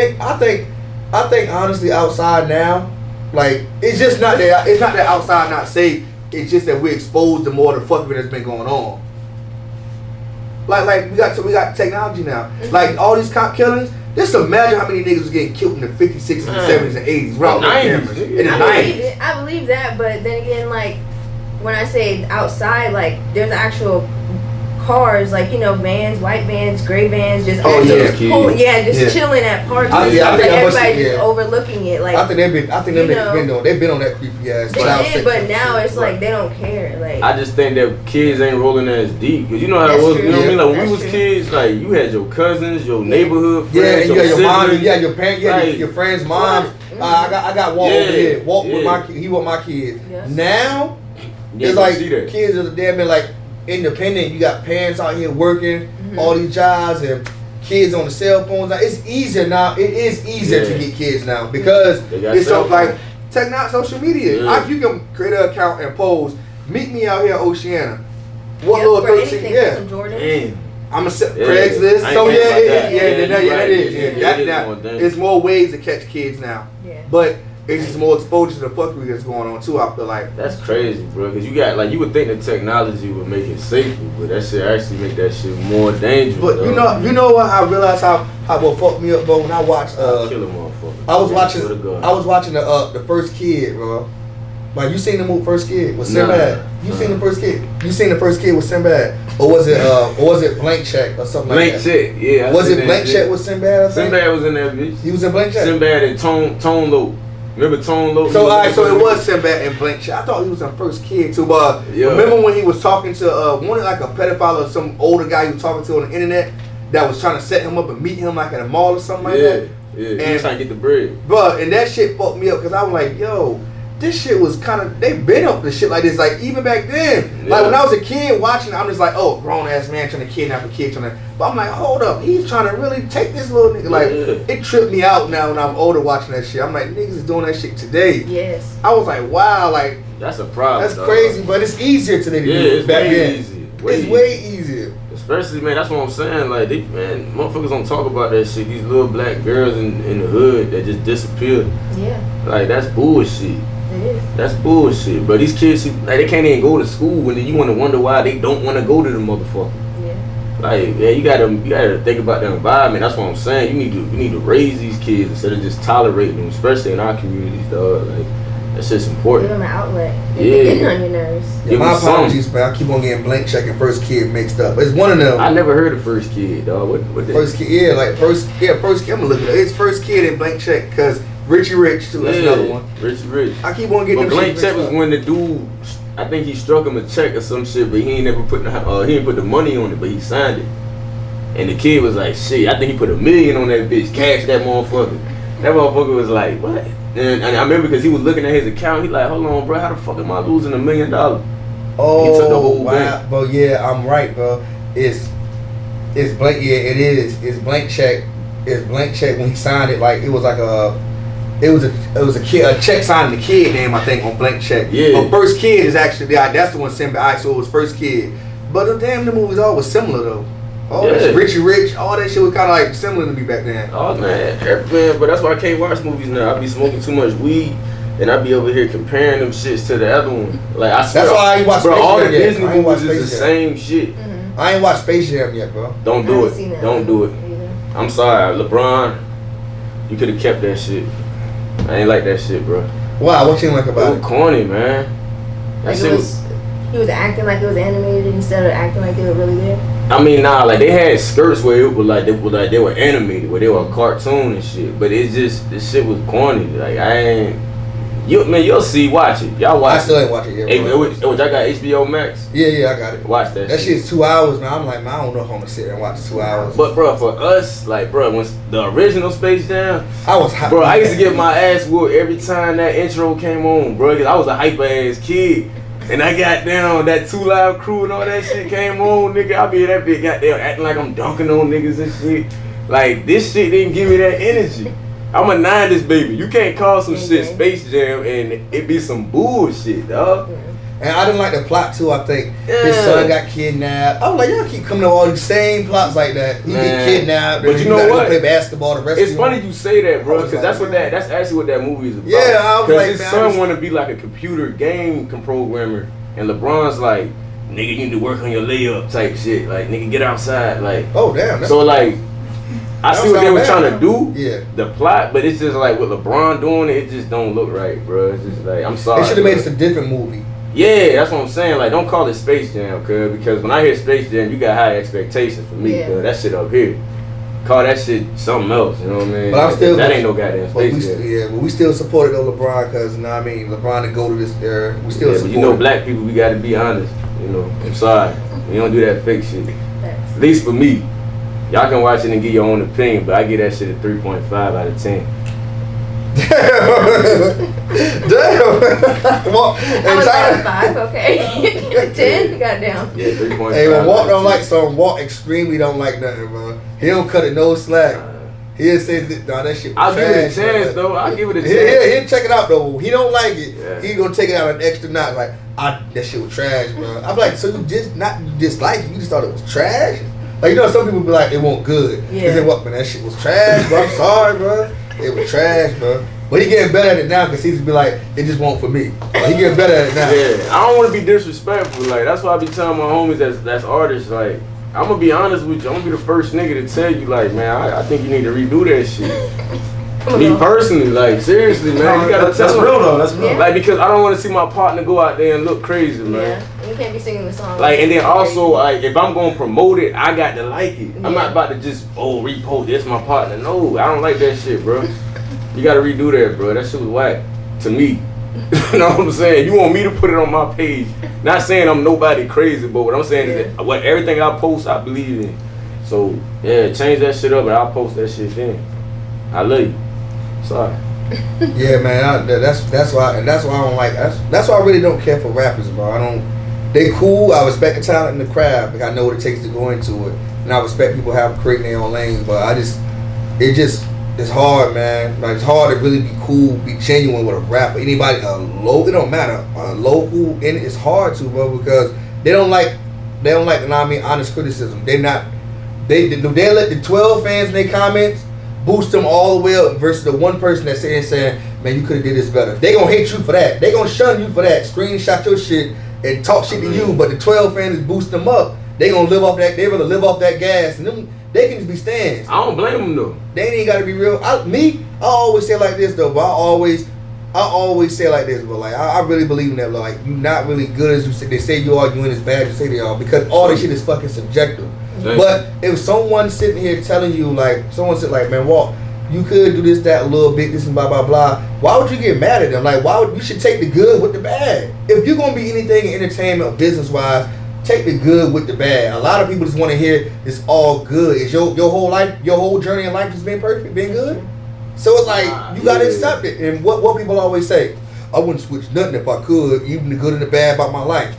think honestly outside now. Like it's just not that. It's not that outside not safe. It's just that we're exposed to more of the fucking that's been going on. Like we got technology now. Mm-hmm. Like all these cop killings. Just imagine how many niggas was getting killed in the 50s, 60s, and 70s, and 80s. Right, 90s. In the 90s. I believe that, but then again, like when I say outside, like there's actual cars, like vans, white vans, gray vans, just chilling at parks. I think everybody just overlooking it. Like I think they've been on that creepy ass. They did, but now it's like they don't care. Like I just think that kids ain't rolling as deep because you know how it was. You know what I mean? Like when we was kids, like you had your cousins, your neighborhood friends, you got your mom, you got your parents, you had your friends' moms. I got Walt over here. Walt with my kids. Yes. Now it's like kids are damn near like independent. You got parents out here working all these jobs and kids on the cell phones. Now it's easier now. It is easier to get kids now because it's so like social media. You can create an account and pose. Meet me out here at Oceana. What little 13? Yeah. I'm a Craigslist. So that is. It's more ways to catch kids now. Yeah. But it's just more exposure to the fuckery that's going on too. I feel like that's crazy, bro. Because you would think the technology would make it safer, but that shit actually make that shit more dangerous. But you know what? I realized how what fucked me up, bro. When I watched kill a motherfucker. I was watching the First Kid, bro. Like you seen the movie First Kid with Sinbad? Seen the First Kid? You seen the First Kid with Sinbad? Or was it Blank Check or something like that? Blank Check, yeah. Was it Blank Check with Sinbad? Sinbad was in that bitch. He was in Blank Check. Sinbad and Tone Loc. Remember Tone Loc? So it was Sinbad and Blank Check. I thought he was in First Kid too. Remember when he was talking to like a pedophile or some older guy he was talking to on the internet that was trying to set him up and meet him like at a mall or something like that? Yeah, he was trying to get the bread. Bro, and that shit fucked me up because I was like, yo, this shit was kind of, they been up to shit like this, like even back then. Like when I was a kid watching, I'm just like, oh, grown ass man trying to kidnap a kid, but I'm like, hold up, he's trying to really take this little nigga. Like it tripped me out now when I'm older watching that shit. I'm like, niggas is doing that shit today. Yes. I was like, wow, like that's a problem. That's crazy, but it's easier today to do it back then. It's way easier. Especially, man, that's what I'm saying. Like, motherfuckers don't talk about that shit. These little black girls in the hood that just disappeared. Yeah. Like, that's bullshit. It is. That's bullshit. But these kids, they can't even go to school, and then you want to wonder why they don't want to go to the motherfucker. Yeah. Like, you gotta think about the environment. That's what I'm saying. You need to raise these kids instead of just tolerating them, especially in our communities, dog. Like, that's just important. Give them an outlet. They're getting on your nerves. Yeah, my apologies, man. I keep on getting Blank Check and First Kid mixed up. It's one of them. I never heard of First Kid, dog. What First Kid, First Kid. I'm gonna look at it. It's First Kid and Blank Check because Richie Rich too. That's another one. Richie Rich. I keep on getting. But Blank Check was when the dude, I think he struck him a check or some shit, but he ain't never put he ain't put the money on it, but he signed it. And the kid was like, shit, I think he put $1 million on that bitch, cash that motherfucker. That motherfucker was like, what? And I remember because he was looking at his account, he like, hold on, bro, how the fuck am I losing $1 million? Oh, he took the whole wow, bro, yeah, I'm right, bro. It's blank, yeah, it is. It's blank check. It's blank check when he signed it, like, it was like it was a kid, a check signing the kid name, I think, on blank check. Yeah. But first kid is actually, that's the one sent back, so it was first kid. But damn, the movies all was similar, though. Oh, yeah. That Richie Rich, all that shit was kind of like similar to me back then. Oh man, but that's why I can't watch movies now. I be smoking too much weed, and I be over here comparing them shits to the other one. Like I swear, that's why I ain't watched Space Jam all the yet. Disney movies is the same shit. I ain't watched Space Jam yet, bro. Don't do it. Don't do it. I'm sorry, LeBron. You could have kept that shit. I ain't like that shit, bro. Why? What you like about it? It was corny, man. That shit was. He was acting like it was animated instead of acting like they were really there. I mean, nah, like they had skirts where it was like they were animated, where they were a cartoon and shit. But it's just this shit was corny. Like I ain't. You'll see. Watch it. Y'all watch. I still ain't watching it. Hey, y'all got HBO Max? Yeah, I got it. Watch that. That shit's 2 hours, man. I'm like, man, I don't know if I'm gonna sit there and watch 2 hours. But bro, for us, like, bro, when the original Space Jam, I was hype. Bro, I used to get my ass whooped every time that intro came on, bro. Cause I was a hyper ass kid. And I got down, that 2 Live Crew and all that shit came on, nigga. I be in that bitch goddamn acting like I'm dunking on niggas and shit. Like, this shit didn't give me that energy. I'm a 90s baby. You can't call some shit Space Jam and it be some bullshit, dog. And I didn't like the plot too, I think. His son got kidnapped. I was like, y'all keep coming up with all these same plots like that. He get kidnapped, but you know what? Play basketball the rest it's of funny you say that, bro, because that's actually what that movie is about. Yeah, I was like, his son want to be like a computer game programmer, and LeBron's like, nigga, you need to work on your layup type shit. Like, nigga, get outside. Like, oh damn. So like, I see what they were trying to do. Yeah. The plot, but it's just like with LeBron doing it, it just don't look right, bro. It's just like, I'm sorry. They should have made it a different movie. Yeah, that's what I'm saying. Like, don't call it Space Jam, cuz, because when I hear Space Jam, you got high expectations for me, cuz. That shit up here. Call that shit something else, you know what I mean? But I'm still, that ain't no goddamn Space Jam. But we still supported though LeBron, because, you know what I mean? LeBron to go to this era. We still support. But you know, black people, we gotta be honest. You know, I'm sorry. We don't do that fake shit. At least for me. Y'all can watch it and get your own opinion, but I give that shit a 3.5 out of 10. Damn. Well, I was at 5, okay. 10, goddamn. Yeah, 3.5. Hey, when Walt don't like something, Walt extremely don't like nothing, bro. He don't cut it no slack. He'll say, nah, that shit was I'll trash, give it a chance, though. I'll give it a chance. He'll check it out, though. He don't like it. Yeah. He gonna take it out an extra notch. Like, that shit was trash, bro. I'm like, so you dislike it? You just thought it was trash? Like, you know, some people be like, it wasn't good. Yeah. They say, what, man, that shit was trash, bro. I'm sorry, bro. It was trash, bro. But he getting better at it now because he's be like, it just won't for me. Like, he getting better at it now. Yeah, I don't want to be disrespectful. Like, that's why I be telling my homies that's artists, like, I'm going to be honest with you. I'm going to be the first nigga to tell you, like, man, I think you need to redo that shit. Me personally, like, seriously, man. You gotta that's real, though. That's real. Yeah. Like, because I don't want to see my partner go out there and look crazy, man. Yeah, you can't be singing the song. Like, and then also, like, if I'm going to promote it, I got to like it. I'm not about to just, repost this, my partner. No, I don't like that shit, bro. You got to redo that, bro. That shit was whack to me. You know what I'm saying? You want me to put it on my page. Not saying I'm nobody crazy, but what I'm saying is that everything I post, I believe in. So, yeah, change that shit up and I'll post that shit then. I love you. Sorry. Yeah, man. That's why I don't like. That's why I really don't care for rappers, bro. I don't. They cool. I respect the talent in the craft. Like, I know what it takes to go into it, and I respect people creating their own lanes. But it's hard, man. Like, it's hard to really be cool, be genuine with a rapper. Anybody, it don't matter. A local in it, it's hard to, bro, because they don't like. You know what I mean, honest criticism. They let the 12 fans in their comments boost them all the way up versus the one person that's saying, man, you could have did this better. They gonna hate you for that. They gonna shun you for that. Screenshot your shit and talk shit to you, but the 12 fans boost them up. They gonna live off that. They rather live off that gas, and them they can just be stands. I don't blame them though. They ain't gotta be real. I always say like this though, but I always say like this, but like I really believe in that. Like, you not really good as you say. They say you are, you ain't as bad as you say they are, because all this shit is fucking subjective. But if someone sitting here telling you, like, someone said, like, man, Walt, you could do this, that, a little bit, this and blah, blah, blah, why would you get mad at them? Like, you should take the good with the bad. If you're going to be anything in entertainment or business-wise, take the good with the bad. A lot of people just want to hear it's all good. Is your whole life, your whole journey in life has been perfect, been good? So it's like you gotta accept it. And what people always say, I wouldn't switch nothing if I could, even the good and the bad about my life.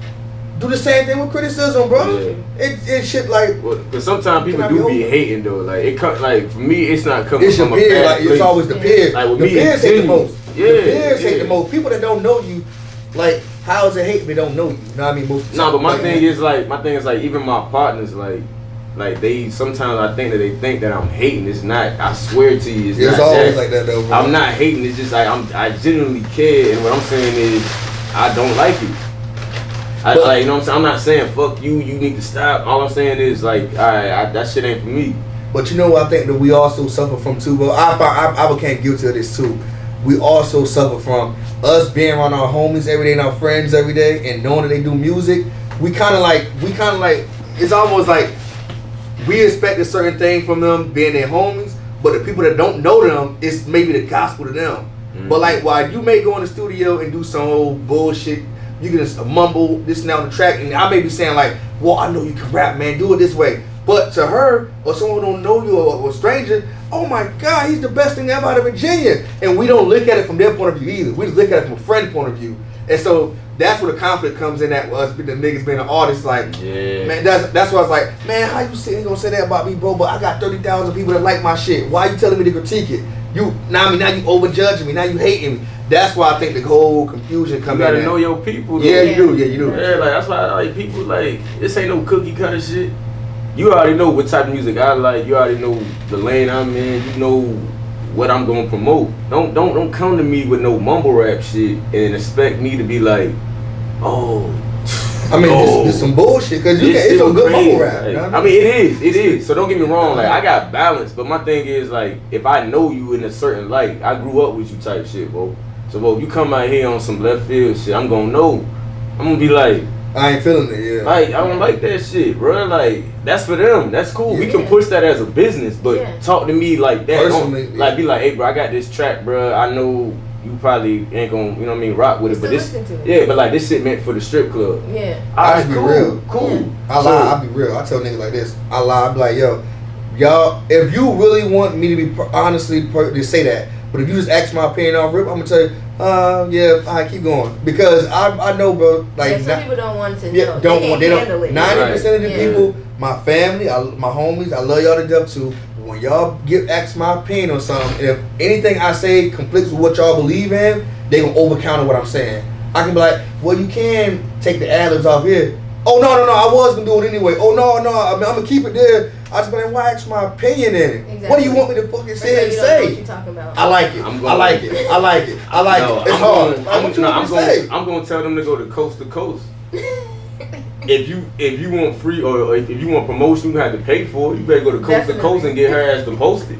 Do the same thing with criticism, bro. It shit like. But sometimes people do be hating though. Like it comes like for me, it's not coming it's from your peer, a bad like place. It's always the peers. Like with the me, peers hate the most. Yeah, the peers hate the most. People that don't know you, like how is it hate if they don't know you? You know what I mean? Most no, but my thing is like even my partners like they sometimes I think that they think that I'm hating. It's not. I swear to you, it's not always that. like that though. Bro. I'm not hating. It's just like I genuinely care, and what I'm saying is I don't like you. Like, you know what I'm saying? I'm not saying fuck you. You need to stop. All I'm saying is like, alright, that shit ain't for me. But you know what I think that we also suffer from too, bro. I became guilty of this too. We also suffer from us being around our homies every day and our friends every day, and knowing that they do music. We kind of like. It's almost like we expect a certain thing from them being their homies, but the people that don't know them, it's maybe the gospel to them. Mm-hmm. But like, while you may go in the studio and do some old bullshit. You can just mumble this and that on the track, and I may be saying like, well, I know you can rap, man, do it this way. But to her, or someone who don't know you, or a stranger, oh my God, he's the best thing ever out of Virginia. And we don't look at it from their point of view either. We just look at it from a friend point of view. And so that's where the conflict comes in at us, the niggas being an artist, like, man, that's why I was like, man, how you gonna say that about me, bro? But I got 30,000 people that like my shit. Why you telling me to critique it? Now you overjudging me, now you hating me. That's why I think the whole confusion comes in. You gotta know your people. Though. Yeah, you do. Yeah, you do. Yeah, like that's why like people like this ain't no cookie cutter shit. You already know what type of music I like. You already know the lane I'm in. You know what I'm gonna promote. Don't come to me with no mumble rap shit and expect me to be like, oh. I mean, this some bullshit because it's some good mumble rap. Like, you know I mean, it is. So don't get me wrong. Like I got balance, but my thing is like if I know you in a certain light, I grew up with you type shit, bro. So, bro, if you come out here on some left field shit, I'm gonna know. I'm gonna be like, I ain't feeling it, yeah. Like, I don't like that shit, bro. Like, that's for them. That's cool. Yeah. We can push that as a business, but talk to me like that. Personally, like, be like, hey, bro, I got this track, bro. I know you probably ain't gonna, you know what I mean, rock with it, but this, but like this shit meant for the strip club. Yeah. I just be real. Cool. Yeah. I'll be real. I tell niggas like this. I lie. I be like, yo, y'all, if you really want me to be honestly to say that, but if you just ask my opinion off rip, I'm gonna tell you, yeah, I keep going because I know, bro. Like, some people don't want to know. Yeah, they don't. 90% of the people, my family, my homies, I love y'all to death too. When y'all ask my opinion on something, if anything I say conflicts with what y'all believe in, they gonna overcounter what I'm saying. I can be like, well, you can take the ad-libs off here. Oh no, I was gonna do it anyway. Oh no, I mean, I'm gonna keep it there. I just been why ask my opinion in it. Exactly. What do you want me to fucking say and say? What you talking about. I like it. I like it. It's hard. I'm gonna tell them to go to coast to coast. If you want free or if you want promotion, you have to pay for it. You better go to coast to coast and get her ass to post it.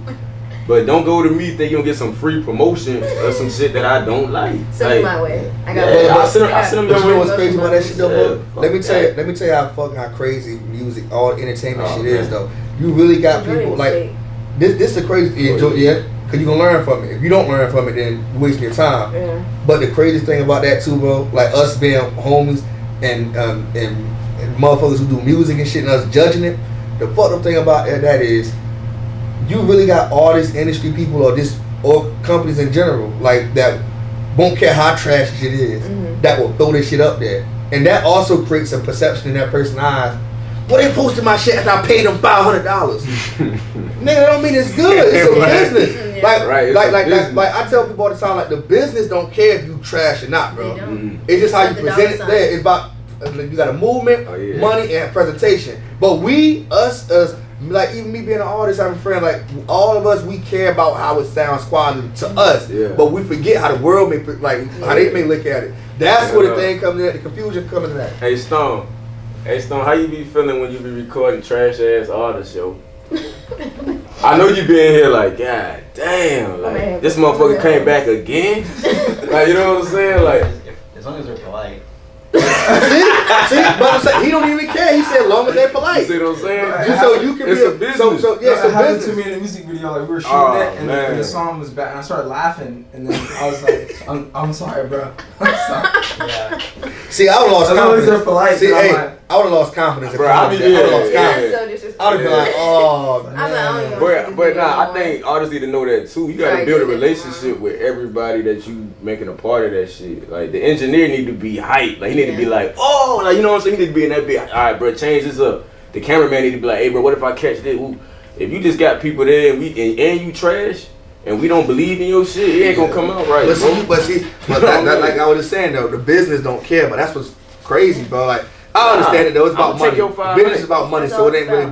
But don't go to me think you're gonna get some free promotion or some shit that I don't like. Send it my way. I got I send them your way. You know what's crazy about that shit though, bro? Let me tell you how crazy music, all entertainment shit is though. You really got people like this is the crazy because you gonna learn from it. If you don't learn from it, then you're wasting your time. Yeah. But the craziest thing about that too, bro, like us being homies and motherfuckers who do music and shit and us judging it, the fucked up thing about that is you really got artists, industry people, or companies in general, like that won't care how trash shit is, that will throw this shit up there. And that also creates a perception in that person's eyes. Well, they posted my shit after I paid them $500. Nigga, that don't mean it's good. It's a business. Yeah. Like I tell people all the time, like the business don't care if you trash or not, bro. It's just how you present it there. It's about you got a movement, money, and presentation. But us, like even me being an artist, having a friend, like all of us, we care about how it sounds quality to us. Yeah. But we forget how the world may how they may look at it. That's where the thing comes in. The confusion comes in that. Hey Stone, how you be feeling when you be recording trash ass artists, yo? I know you been here like, God damn, like this motherfucker came back again. Like, you know what I'm saying? Like, as long as they're polite. See, but I'm saying, he don't even care. He said, as long as they're polite. You see what I'm saying? Just so you can it's be a business. So yeah, it's It a happened business. to me in the music video. Like we were shooting it, and the song was back, and I started laughing, and then I was like, "I'm sorry, bro. I'm sorry." Yeah. See, I would have lost As long as confidence. they're polite, See, I'm hey, like, I would have lost confidence. Bro, I would have lost yeah. confidence. So disrespectful. I would have been like, oh I'm like, I don't man. even But nah, I think artists need to know that too. You gotta Right, build a yeah, relationship with everybody that you making a part of that shit. Like the engineer need to be hype. Like he need to be like, oh, like you know what I'm saying? He need to be in that bit. All right, bro, change this up. The cameraman need to be like, hey, bro, what if I catch this? Ooh. If you just got people there and you trash and we don't believe in your shit, it ain't gonna come out right. But like I was saying though, the business don't care. But that's what's crazy, bro. Like I understand it though. It's about money. Business is about money, so it ain't really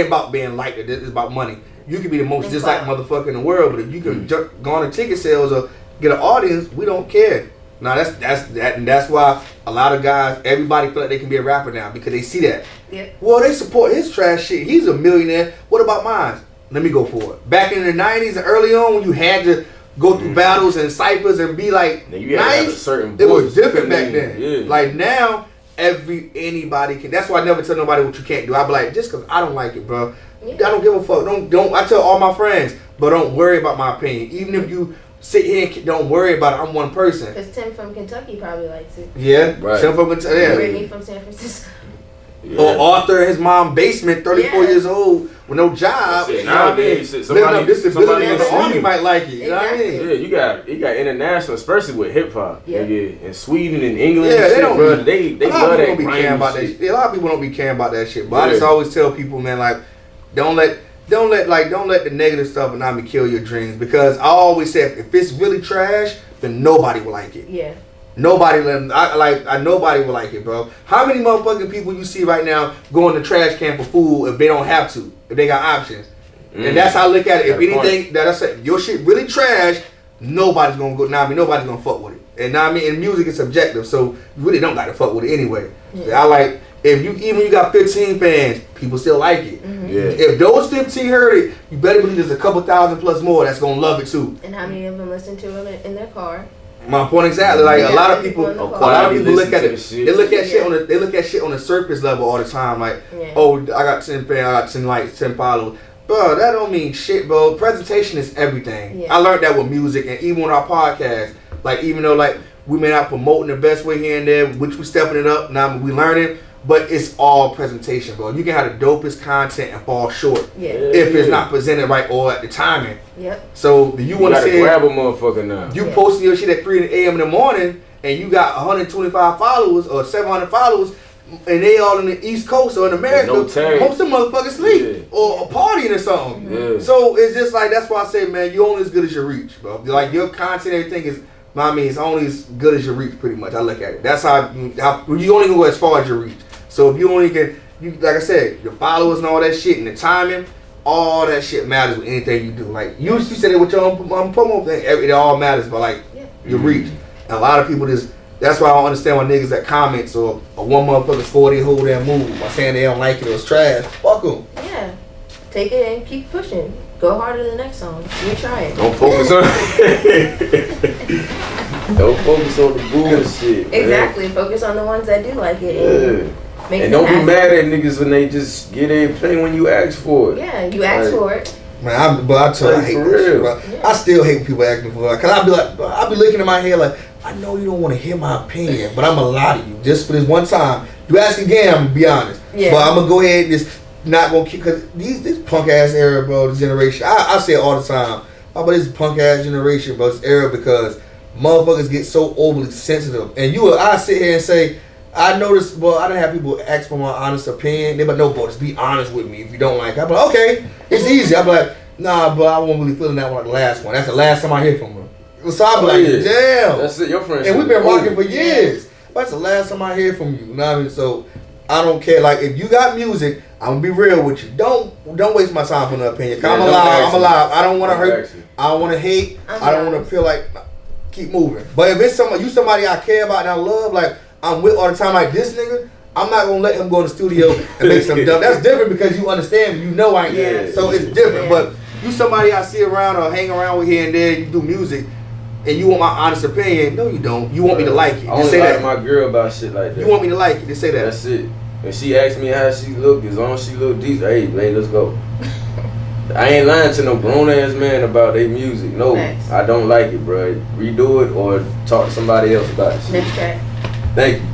about being liked. It's about money. You can be the most disliked motherfucker in the world, but if you can go on to ticket sales or get an audience, we don't care. Now that's why a lot of guys, everybody feel like they can be a rapper now because they see that. Yep. Well, they support his trash shit. He's a millionaire. What about mine? Let me go for it. Back in the 90s and early on, when you had to go through battles and ciphers and be like nice, it was different back then. Yeah. Like now, anybody can. That's why I never tell nobody what you can't do. I be like, just because I don't like it, bro. Yeah. I don't give a fuck. Don't. I tell all my friends, but don't worry about my opinion. Even if you sit here and don't worry about it, I'm one person. Because Tim from Kentucky probably likes it. Yeah, right. Tim from Kentucky. Yeah. Brittany from San Francisco. Yeah. Or Arthur in his mom's basement, 34 years old, with no job. Shit, You know what I mean? Living up disability in the army might like it. You know what I mean? Yeah, you got international, especially with hip hop. Yeah. In Sweden and England. Yeah, and they shit, don't. bro. They a lot love of that people don't be caring about that shit. shit. A lot of people don't be caring about that shit. But I Yeah. just always tell people, man, like, don't let the negative stuff and me kill your dreams. Because I always say, if it's really trash, then nobody will like it. Yeah. Nobody nobody will like it, bro. How many motherfucking people you see right now going to trash can for food if they don't have to, if they got options? And that's how I look at it. If anything, that I said, your shit really trash, nobody's gonna go. Nobody's gonna fuck with it. And in music it's subjective, so you really don't gotta fuck with it anyway. Yeah. I like even you got 15 fans, people still like it. Mm-hmm. Yeah. If those 15 heard it, you better believe there's a couple thousand plus more that's gonna love it too. And how many of them listen to it in their car? My point exactly. Like a lot of people look at it. They look at shit on the surface level all the time. Like, oh, I got 10 fans, I got 10 likes, 10 followers. Bro, that don't mean shit, bro. Presentation is everything. Yeah. I learned that with music and even with our podcast. Like, even though like we may not promoting the best way here and there, which we stepping it up. Now we learning, but it's all presentation, bro. You can have the dopest content and fall short if it's not presented right or at the timing. Yep. So you want to say grab a motherfucker now? You posting your shit at 3 a.m. in the morning and you got 125 followers or 700 followers and they all in the East Coast or in America. Most of them motherfuckers sleep or partying or something. Yeah. So it's just like, that's why I say, man, you're only as good as your reach, bro. Like your content, everything is, it's only as good as your reach, pretty much. I look at it. That's how you only can go as far as your reach. So if you only can, like I said, your followers and all that shit and the timing, all that shit matters with anything you do. Like you said it with your own promo thing, it all matters, but like your reach. And a lot of people that's why I don't understand why niggas that comments or one motherfucker score their whole damn move by saying they don't like it or it's trash. Fuck them. Yeah. Take it and keep pushing. Go harder the next song. You try it. Don't focus on the bullshit. Exactly. Focus on the ones that do like it. And don't be mad at niggas when they just get in play when you ask for it. Yeah, you ask for it. Man, I hate that shit, bro. Yeah. I still hate when people ask me for it. Cause I be looking in my head like, I know you don't want to hear my opinion, but I'm gonna lie to you just for this one time. You ask again, I'm gonna be honest. Yeah. But I'm gonna go ahead and just not gonna keep, cause this punk ass era, bro, this generation. I say it all the time. How about this punk ass generation, bro, this era, because motherfuckers get so overly sensitive. And I sit here and say, I noticed, well, I didn't have people ask for my honest opinion. They be like, no, bro, just be honest with me. If you don't like it, I be like, okay, it's easy. I be like, nah, but I wasn't really feeling that one like the last one. That's the last time I hear from her. So I be like, damn. That's it, your friend. And we've been rocking for years. But that's the last time I hear from you. You know what I mean? So I don't care. Like, if you got music, I'm gonna be real with you. Don't waste my time for no opinion. I'm alive. I don't want to hurt. I don't want to hate. I don't want to feel like, keep moving. But if it's somebody I care about and I love, like, I'm with all the time, like this nigga, I'm not gonna let him go in the studio and make some dumb. That's different because you understand me, you know I am. So it's different. But you somebody I see around or hang around with here and there, you do music, and you want my honest opinion. No, you don't. You want me to like it. I only lie to my girl about shit like that. You want me to like it. Just say that. That's it. And she asked me how she look, as long as she look decent, hey, babe, let's go. I ain't lying to no grown ass man about their music. No, Thanks. I don't like it, bro. Redo it or talk to somebody else about it. Next track. Thank you.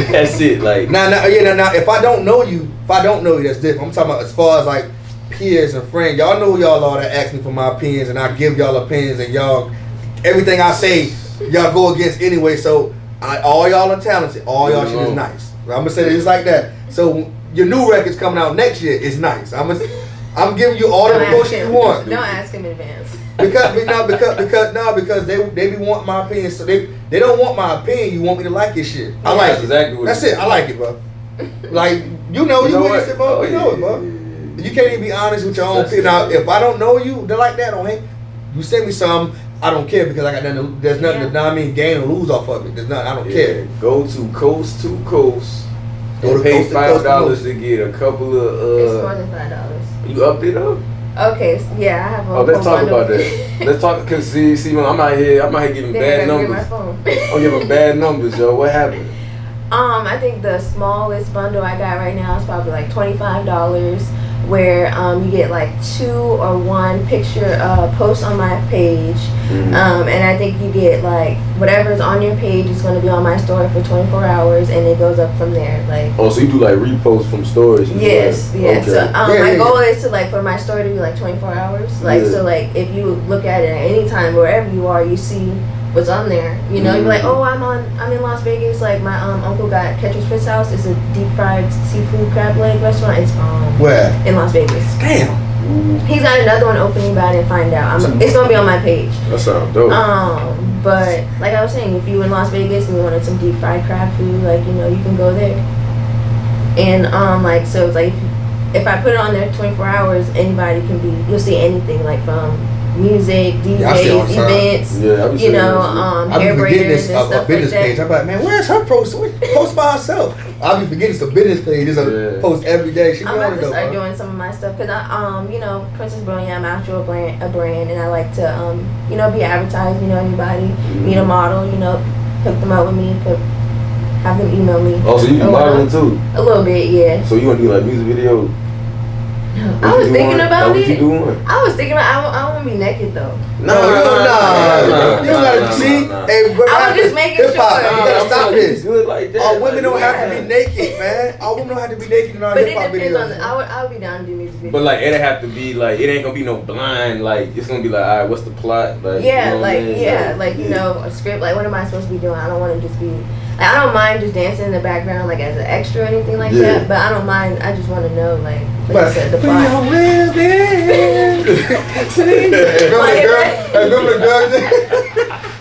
That's it. Like now, if I don't know you, that's different. I'm talking about as far as like peers and friends. Y'all know who y'all are that ask me for my opinions, and I give y'all opinions, and y'all everything I say, y'all go against anyway. So all y'all are talented. All y'all shit is nice. I'm gonna say it just like that. So your new record's coming out next year. It's nice. I'm giving you all the promotion you want. Don't ask him in advance. Because they be wanting my opinion. So they don't want my opinion. You want me to like your shit. I like it. Exactly what That's it. I like it, bro. Like you witness it, bro. You know it, bro. You can't even be honest with your own opinion. Now, if I don't know you, they're like that on him. You send me some, I don't care because I got nothing. There's nothing to gain or lose off of it. There's nothing. I don't care. Go to coast to coast. Go to pay coast to coast $5 to get a couple of. It's more than $5. You upped it up. Okay, so yeah, I have a. Oh, let's talk about that. Let's talk, cause see, when I'm out here giving bad numbers. I'm giving bad numbers, yo. What happened? I think the smallest bundle I got right now is probably like $25, where you get like 2 or 1 picture post on my page, and I think you get like whatever's on your page is going to be on my story for 24 hours, and it goes up from there. Like so you do like reposts from stories? Yes, yeah. Okay. So my goal is to like for my story to be like 24 hours. Like so, like if you look at it at any time, wherever you are, you see what's on there. You know, you're like, oh, I'm in Las Vegas. Like my uncle got Catcher's Fish House. It's a deep fried seafood crab leg restaurant. It's where? In Las Vegas. Damn. He's got another one opening, but I didn't find out. It's gonna be on my page. That sounds dope. But like I was saying, if you in Las Vegas and you wanted some deep fried crab food, like you can go there. And like so, it's like if I put it on there 24 hours, anybody can be. You'll see anything like from music, DJs, events, hair braiders and stuff like that. Page. I'm like, man, where's her post? Post by herself. I'll be forgetting it's a business page. It's a post every day. I'm about to start doing some of my stuff because Princess Brilliant. I'm actually a brand, and I like to be advertised. Anybody need a model, hook them up with me. Have them email me. Oh, so you do modeling too? A little bit, yeah. So you want to do like music videos? I was thinking about it. What you doing? I was thinking about. I want to be naked though. No. You don't gotta see. Hey, I was just making sure. You gotta stop this. Good like that. All women don't have to be naked, man. All women don't have to be naked in our hip hop videos. But it depends on. I would be down to do music videos. But like it'd have to be like it ain't gonna be no blind. Like it's gonna be like, all right, what's the plot? Like a script. Like what am I supposed to be doing? I don't want to just be. I don't mind just dancing in the background, like as an extra or anything like that. But I don't mind. I just want to know, like, what you said, the plot. Remember the girl?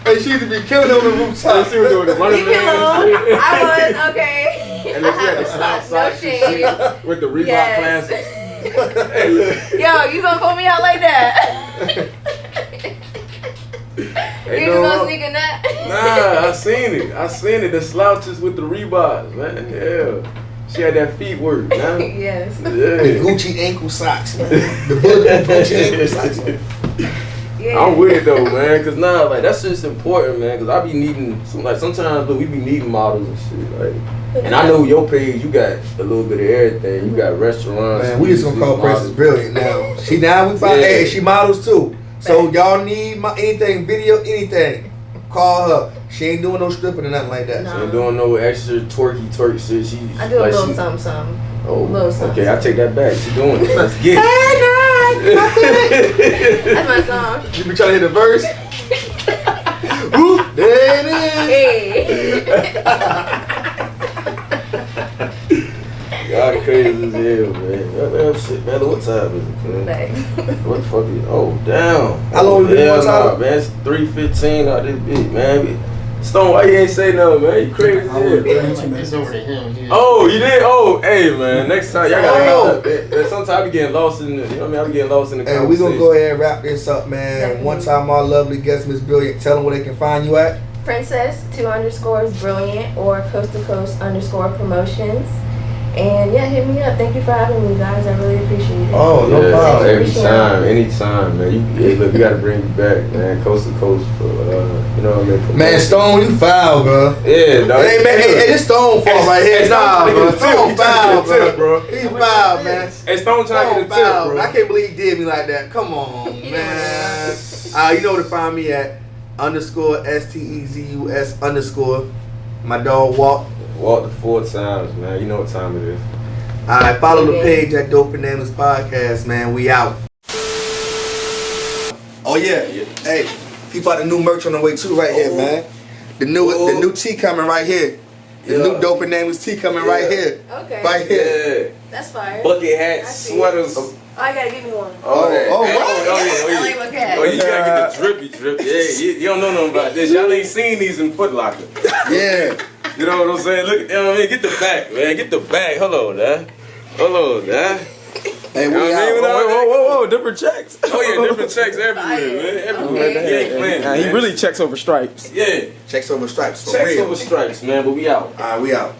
And she used to be killing on the rooftop. She was doing the running man. I was okay. And then she had the no shade with the Reebok classics. Yo, you gonna pull me out like that? You just gonna sneak a nut? Nah, I seen it. The slouches with the Reeboks, man. Yeah. She had that feet work, man. Yes. Yeah. Gucci ankle socks, man. The bulletproof Gucci ankle socks. Yeah. I'm with it though, man, cause like that's just important, man. Cause I be needing sometimes we be needing models and shit, like. And I know your page, you got a little bit of everything. You got restaurants. Man, we just gonna call Princess Brilliant now. She down. We find. Hey, she models too. So y'all need anything, video, anything, call her. She ain't doing no stripping or nothing like that. No. She ain't doing no extra twerk shit. I do a little something. Oh, little something. Okay, I take that back. She doing it. Let's get it. That's my song. You be trying to hit the verse? Whoop, there it is. Hey. Y'all crazy as hell, man. Shit, man. What time is it, man? What the fuck is? Oh, damn. How long you been on time? Man, it's 3:15 out this bitch, man. Stone, why you ain't say nothing, man? You crazy as hell. It's over to him. Yeah. Oh, you did? Oh, hey, man. Next time, y'all gotta sometimes I be getting lost in the, I be getting lost in the conversation. And we gonna go ahead and wrap this up, man. One time, our lovely guest, Miss Brilliant, tell them where they can find you at. Princess 2_Brilliant or Coast to Coast _ Promotions. And yeah, hit me up. Thank you for having me, guys. I really appreciate it. Oh, no problem. Anytime, man. Look, we gotta bring you back, man. Coast to coast for, you know what I mean? Man, Stone, you foul, bro. Yeah, dog. Hey, man, hey, this Stone fault right here. Nah, bro. Stone foul, bro. He's foul, man. Hey, Stone trying to get a tip, bro. I can't believe he did me like that. Come on, man. You know where to find me at _STEZUS_. My dog Walt. Walt the 4 times, man. You know what time it is. Alright, follow the page at Dope and Nameless Podcast, man. We out. Oh yeah. Hey, people got the new merch on the way too right here, man. The new tea coming right here. The new Dope and Nameless tea coming right here. Okay. Right here. Yeah. That's fire. Bucket hats, sweaters. Oh, I gotta give me one. Oh, yeah. I like bucket hats. Oh, you gotta get the drippy drip. Yeah, you don't know nothing about this. Y'all ain't seen these in Foot Locker. Yeah. You know what I'm saying? Look, you know what I mean? Get the back, man. Get the back. Hold on, man. Hey, you know what I mean? Whoa, different checks. Oh yeah, different checks everywhere, man. Everywhere. Okay. He ain't playing. Nah, he really checks over stripes. Yeah. Checks over stripes for Checks real. over stripes, man. But we out. Alright, we out.